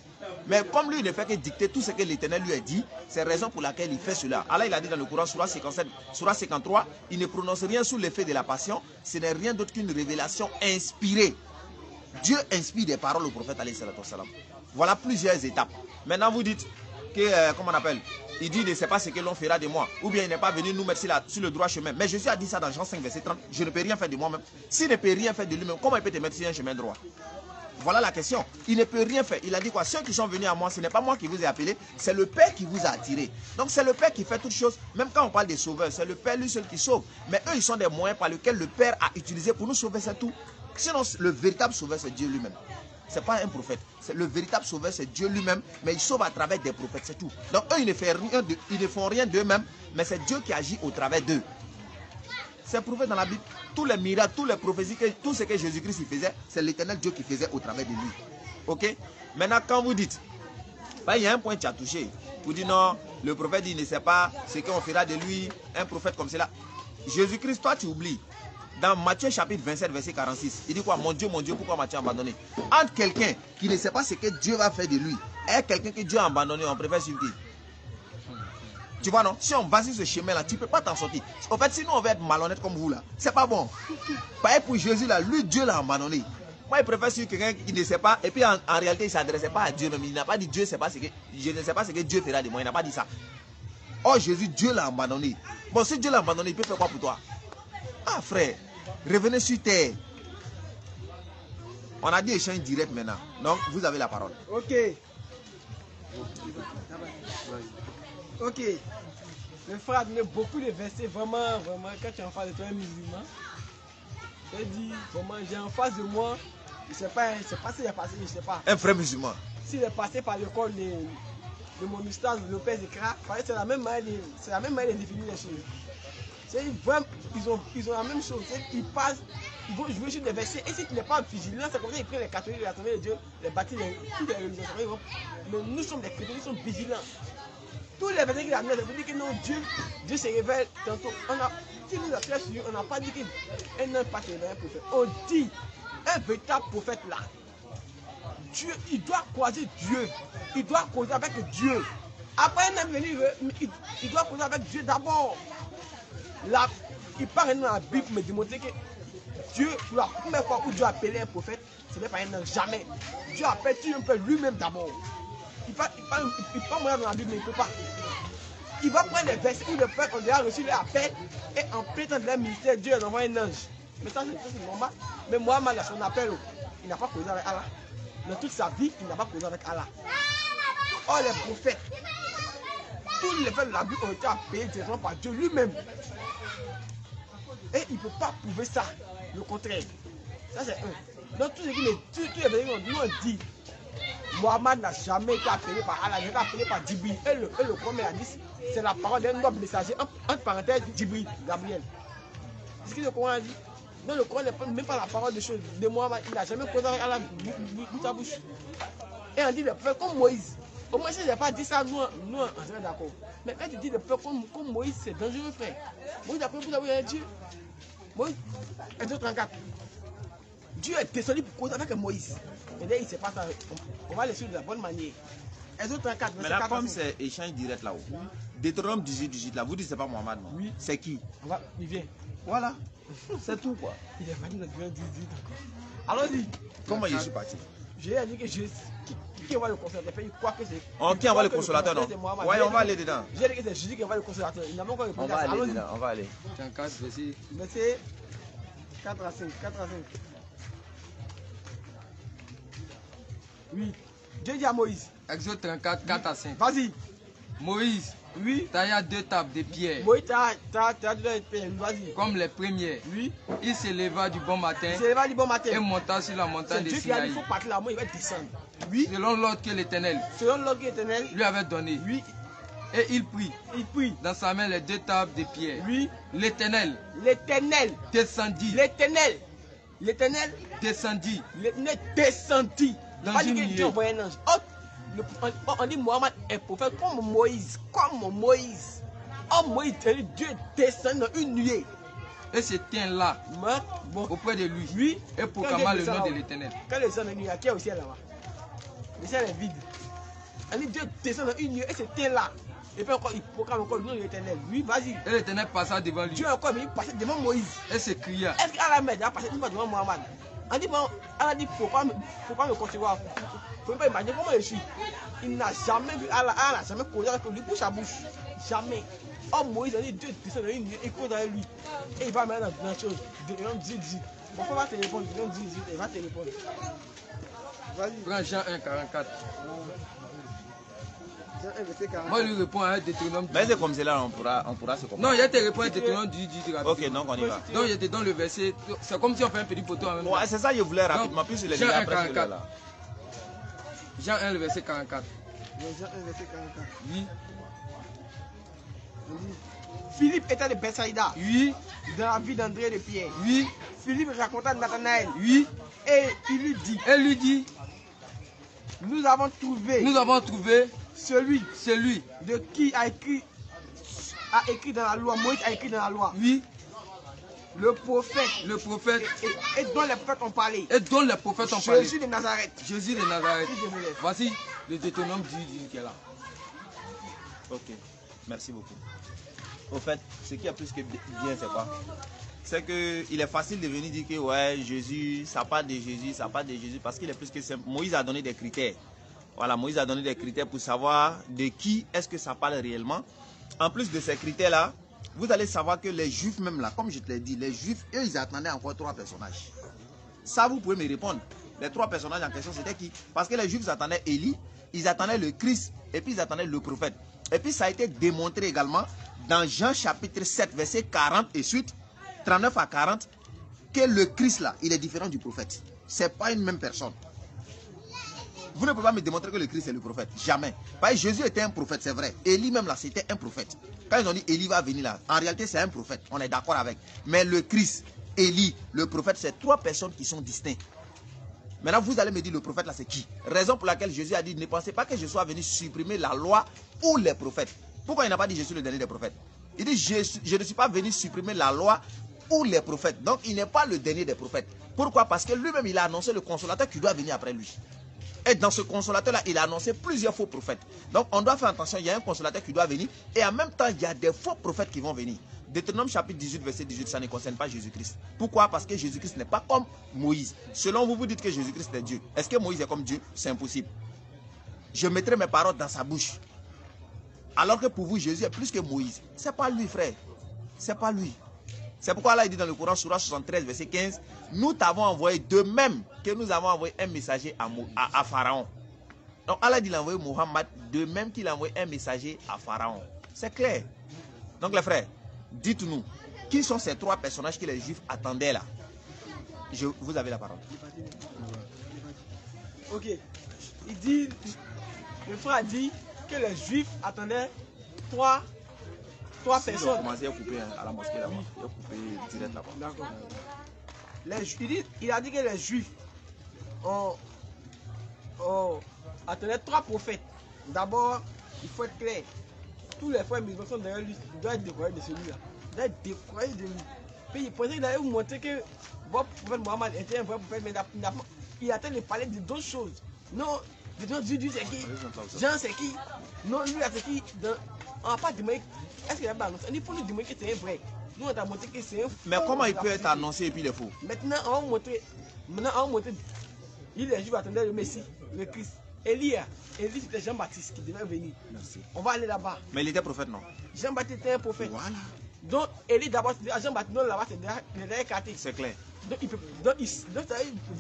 A: Mais comme lui, il ne fait que dicter tout ce que l'Éternel lui a dit, c'est la raison pour laquelle il fait cela. Allah, il a dit dans le Coran, Surah 57, Surah 53, il ne prononce rien sous l'effet de la passion, ce n'est rien d'autre qu'une révélation inspirée. Dieu inspire des paroles au prophète alayhi salatu wassalam. Voilà plusieurs étapes. Maintenant vous dites que, comment on appelle, il dit ne sait pas ce que l'on fera de moi. Ou bien il n'est pas venu nous mettre sur le droit chemin. Mais Jésus a dit ça dans Jean 5 verset 30. Je ne peux rien faire de moi-même. S'il ne peut rien faire de lui-même, comment il peut te mettre sur un chemin droit? Voilà la question. Il ne peut rien faire. Il a dit quoi? Ceux qui sont venus à moi, ce n'est pas moi qui vous ai appelé, c'est le Père qui vous a attiré. Donc c'est le Père qui fait toutes choses. Même quand on parle des sauveurs, c'est le Père lui seul qui sauve. Mais eux, ils sont des moyens par lesquels le Père a utilisé pour nous sauver, c'est tout. Sinon, le véritable sauveur, c'est Dieu lui-même. Ce n'est pas un prophète. Le véritable sauveur, c'est Dieu lui-même, mais il sauve à travers des prophètes, c'est tout. Donc eux, ils ne font rien d'eux-mêmes, mais c'est Dieu qui agit au travers d'eux. C'est prouvé dans la Bible. Tous les miracles, toutes les prophéties, tout ce que Jésus-Christ faisait, c'est l'éternel Dieu qui faisait au travers de lui. Ok? Maintenant, quand vous dites, il y a un point que tu as touché. Vous dites non, le prophète il ne sait pas ce qu'on fera de lui, un prophète comme cela. Jésus-Christ, toi tu oublies. Dans Matthieu chapitre 27, verset 46, il dit quoi? Mon Dieu, pourquoi m'as-tu abandonné? Entre quelqu'un qui ne sait pas ce que Dieu va faire de lui et quelqu'un que Dieu a abandonné, on préfère suivre qui? Tu vois non? Si on va sur ce chemin-là, tu ne peux pas t'en sortir. En fait, sinon on va être malhonnête comme vous là. C'est pas bon. Pareil pour Jésus là, lui Dieu l'a abandonné. Moi, il préfère suivre quelqu'un qui ne sait pas. Et puis en réalité, il ne s'adressait pas à Dieu. Il n'a pas dit Dieu, c'est pas ce que je ne sais pas ce que Dieu fera de moi. Il n'a pas dit ça. Oh Jésus, Dieu l'a abandonné. Bon, si Dieu l'a abandonné, il peut faire quoi pour toi? Ah frère, revenez sur terre. On a dit échange direct maintenant. Donc, vous avez la parole.
D: Ok. Ok. Le frère a donné beaucoup de versets. Vraiment, quand tu es en face de toi, un musulman, tu dis, vraiment, j'ai en face de moi, je ne sais pas s'il est passé, je ne sais pas.
A: Un frère musulman.
D: S'il est passé par l'école de mon ustaz, Lopez Ekra, c'est la même manière de définir les choses. Ils ont la même chose. Ils passent, ils vont jouer sur des versets. Et si tu n'es pas vigilant, c'est comme ça qu'ils prennent les catholiques, les assemblées de Dieu, les baptistes, toutes les religions. Mais nous sommes des chrétiens, nous sommes vigilants. Tous les versets qu'il a mis, ça veut dire que non, Dieu se révèle tantôt. Si nous appelons sur Dieu, on n'a pas dit qu'un homme passe un prophète. On dit un véritable prophète là. Dieu, il doit croiser Dieu. Il doit causer avec Dieu. Après un homme venu, il doit causer avec Dieu d'abord. Là, il parle dans la Bible me démontrer que Dieu, pour la première fois où Dieu a appelé un prophète, ce n'est pas un ange, jamais. Dieu appelle un peu lui-même d'abord. Il parle moi dans la Bible, mais il ne peut pas. Il va prendre les versets où le peuple a reçu l'appel et en plein temps de leur ministère, Dieu envoie un ange. Mais ça, c'est normal. Mais Mohamed, à son appel, il n'a pas causé avec Allah. Dans toute sa vie, il n'a pas causé avec Allah. Or, les prophètes, tous les faits de la Bible ont été appelés directement par Dieu lui-même. Et il ne peut pas prouver ça, le contraire. Ça, c'est un. Donc, tous les versets nous ont dit, Mohamed n'a jamais été appelé par Allah, il a été appelé par Djibril. Et le premier a dit, c'est la parole d'un noble messager, entre parenthèses, Djibril, Gabriel. C'est ce que le Coran a dit. Non, le Coran n'est même pas la parole de Mohamed, il n'a jamais causé avec Allah dans sa bouche. Et on dit le peuple comme Moïse. Au moins, si je n'ai pas dit ça, nous on serait d'accord. Mais quand tu dis le peuple comme Moïse, c'est dangereux, frère. Moïse, après, vous avez un Dieu. Moïse, Exode 34. Dieu est descendu pour causer avec Moïse. Mais là, il ne sait pas ça. On va le suivre de la bonne manière. Exode 34.
A: Mais là, comme c'est échange direct là-haut, Deutéronome 18, là, vous dites que ce n'est pas Mohamed, non?
D: Oui.
A: C'est qui?
D: Il vient.
A: Voilà. C'est tout, quoi.
D: Il est venu dans le 18 encore. Allons-y.
A: Comment je suis parti?
D: J'ai dit que qui envoie le consolateur, il croit que c'est.
A: Qui envoie le consolateur, non? Oui, on va aller dedans.
D: J'ai dit que c'est Jésus qui envoie le consolateur. Il n'a pas encore répondu à ça.
A: Allons-y. On va aller.
B: 34,
D: verset 4 à 5. Oui. Dieu dit à Moïse.
B: Exode 34, 4 à 5.
D: Vas-y.
B: Moïse,
D: oui,
B: tailla 2 tables de pierre.
D: Moïse, t'as 2 tables de pierre. Vas-y.
B: Comme les premières.
D: Oui.
B: Il s'éleva du bon matin. Et monta sur la montagne de
D: Sinaï. C'est Dieu qui a dit qu'il faut partir là-bas, il va descendre.
B: Oui. Selon l'ordre que l'Éternel lui avait donné.
D: Oui.
B: Et il prit. Dans sa main les 2 tables de pierre.
D: Oui.
B: L'Éternel descendit.
D: L'Éternel
B: descendit.
D: Dans une nuée. On dit Mohamed est prophète comme Moïse. Oh Moïse, Dieu descend dans une nuée.
B: Et se tient là, auprès de lui.
D: Oui.
B: Et proclama le nom de l'Éternel.
D: Quand le descend dans une nuée, qui est au ciel là-bas? Le ciel est vide. On dit Dieu descend dans une nuée et se tient là. Et puis encore, il proclame encore le nom de l'Éternel. Oui, vas-y.
B: Et l'Éternel passa devant lui.
D: Dieu encore, mais il passait devant Moïse.
B: Et s'écria.
D: Est-ce qu'Allah a passé devant Mohamed? On dit, bon, elle a dit, faut pas me concevoir. Faut pas imaginer comment je suis. Il n'a jamais vu, elle n'a jamais causé avec lui, bouche à bouche. Jamais. Oh, Moïse a dit, Dieu descend dans une et cause avec lui. Et il va mettre dans la chose. Deutéronome 10. Bon, faut pas te répondre, Deutéronome 10, il va te répondre. Vas-y.
B: Prends Jean 1, 44.
D: Jean 1, verset 44.
B: Moi, je lui réponds à Deutéronome 10.
A: Mais c'est comme cela, on pourra se comprendre.
B: Non, il te répond à Deutéronome 10.
A: Ok, donc on y va.
B: Donc, je te donne le verset. C'est comme si on fait un petit poteau en même temps.
A: Ouais, c'est ça, je voulais rapidement. Puis sur les
B: Jean
A: gars
B: 1,
A: après
B: 44.
A: là.
B: Jean 1, le verset 44.
D: Jean 1, verset 44.
B: Oui.
D: Philippe était de Bethsaïda,
B: Oui.
D: dans la vie d'André de Pierre.
B: Oui.
D: Philippe raconta à Nathanaël
B: Oui.
D: et il lui dit,
B: Elle lui dit,
D: nous avons trouvé
B: celui
D: de qui a écrit dans la loi, Moïse a écrit dans la loi,
B: oui,
D: le prophète et dont les prophètes ont parlé. Jésus de Nazareth.
B: Jésus de Nazareth.
D: Si je me laisse.
B: Voici le Deutéronome 10 qui est là.
A: Ok, merci beaucoup. Au fait, ce qui est plus que bien, c'est quoi? C'est qu'il est facile de venir dire que ouais, Jésus, ça part de Jésus, parce qu'il est plus que simple. Moïse a donné des critères. Voilà, Moïse a donné des critères pour savoir de qui est-ce que ça parle réellement. En plus de ces critères-là, vous allez savoir que les Juifs même là, comme je te l'ai dit, les Juifs, eux, ils attendaient encore 3 personnages. Ça, vous pouvez me répondre. Les 3 personnages en question, c'était qui? Parce que les Juifs attendaient Élie, ils attendaient le Christ, et puis ils attendaient le prophète. Et puis ça a été démontré également dans Jean chapitre 7, verset 40 et suite, 39 à 40, que le Christ là, il est différent du prophète. Ce n'est pas une même personne. Vous ne pouvez pas me démontrer que le Christ est le prophète. Jamais. Parce que Jésus était un prophète, c'est vrai. Élie même là, c'était un prophète. Quand ils ont dit Élie va venir là, en réalité c'est un prophète. On est d'accord avec. Mais le Christ, Élie, le prophète, c'est 3 personnes qui sont distinctes. Maintenant, vous allez me dire le prophète là, c'est qui? Raison pour laquelle Jésus a dit, ne pensez pas que je sois venu supprimer la loi ou les prophètes. Pourquoi il n'a pas dit je suis le dernier des prophètes? Il dit je ne suis pas venu supprimer la loi ou les prophètes. Donc il n'est pas le dernier des prophètes. Pourquoi? Parce que lui-même il a annoncé le consolateur qui doit venir après lui. Et dans ce consolateur-là, il a annoncé plusieurs faux prophètes. Donc on doit faire attention, il y a un consolateur qui doit venir. Et en même temps, il y a des faux prophètes qui vont venir. Deutéronome chapitre 18, verset 18, ça ne concerne pas Jésus-Christ. Pourquoi? Parce que Jésus-Christ n'est pas comme Moïse. Selon vous, vous dites que Jésus-Christ est Dieu. Est-ce que Moïse est comme Dieu? C'est impossible. Je mettrai mes paroles dans sa bouche. Alors que pour vous, Jésus est plus que Moïse. Ce n'est pas lui, frère. Ce n'est pas lui. C'est pourquoi Allah dit dans le Coran, Surah 73, verset 15, nous t'avons envoyé de même que nous avons envoyé un messager à Pharaon. Donc Allah dit qu'il a envoyé Mohammed de même qu'il a envoyé un messager à Pharaon. C'est clair. Donc les frères, dites-nous, qui sont ces 3 personnages que les Juifs attendaient là? Vous avez la parole.
D: Ok. Il dit, le frère a dit que les Juifs attendaient 3 personnes.
A: Ils ont commencé à couper à la mosquée là-bas. Ils ont coupé direct là-bas.
D: D'accord. Il a dit que les Juifs attendaient 3 prophètes. D'abord, il faut être clair. Tous les frères musulmans sont derrière lui. Ils doivent être décorés de celui-là. Ils doivent être décorés de lui. Puis il pensait qu'il allait vous montrer que votre prophète Mohammed était un vrai prophète, mais il attend de parler de d'autres choses. Non, Dieu c'est qui? Jean c'est qui? Non, lui c'est qui? On n'a pas demandé. Est-ce qu'il a pas annoncé? Il faut lui demander que c'est un vrai. Nous on t'a montré que c'est un faux.
A: Mais comment il peut être annoncé et puis il est faux?
D: Maintenant on va montrer. Les Juifs attendaient le Messie, le Christ. Élie c'était Jean-Baptiste qui devait venir.
A: Merci.
D: On va aller là-bas.
A: Mais il était prophète, non?
D: Jean-Baptiste était un prophète.
A: Voilà.
D: Donc Élie d'abord, Jean-Baptiste, non là-bas c'est derrière quartier.
A: C'est clair.
D: Donc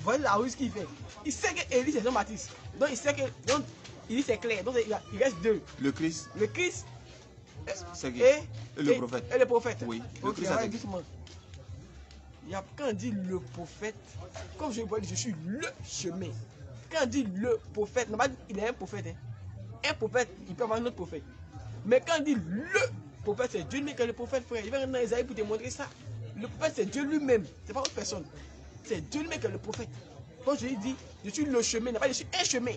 D: voyez la ruse qu'il fait. Il sait que Élie c'est Jean-Baptiste. Donc il sait que il dit c'est clair. Donc il reste 2.
A: Le Christ.
D: Le Christ
A: C'est qui?
D: et
A: le prophète.
D: Et le prophète.
A: Oui. Le
D: Ok,
A: Christ
D: ouais,
A: c'est qui?
D: doucement. Quand on dit le prophète, comme je vous dis, je suis le chemin. Quand on dit le prophète, il est un prophète. Hein. Un prophète, il peut avoir un autre prophète. Mais quand on dit le prophète, c'est Dieu lui-même qui est le prophète, frère. Il va rentrer dans Isaïe pour te montrer ça. Le prophète, c'est Dieu lui-même. C'est pas autre personne. C'est Dieu lui-même qui est le prophète. Quand je lui dis, je suis le chemin, je suis un chemin.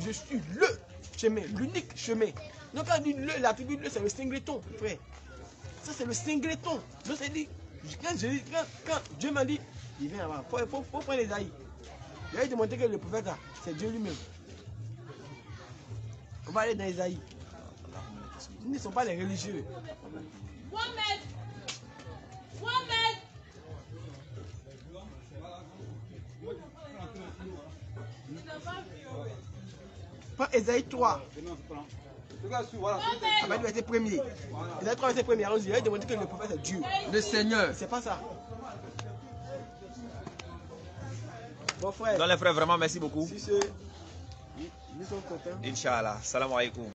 D: Je suis le chemin, l'unique chemin. Donc quand on dit le, l'attribut le, c'est le singleton, frère. Ça, c'est le singleton. Donc c'est dit, quand Dieu m'a dit, il vient avant. Il faut prendre Isaïe. Il a demandé que le prophète, c'est Dieu lui-même. On va aller dans Isaïe. Ils ne sont pas les religieux. Prends Ésaïe 3. Amen verset premier. Ésaïe 3 verset premier. On dirait demander que le prophète est Dieu.
B: Le Seigneur.
D: C'est pas ça. Bon frère.
A: Donc les frères, vraiment merci beaucoup.
D: Si c'est... Ils sont contents.
A: Inch'Allah. Salam alaikum.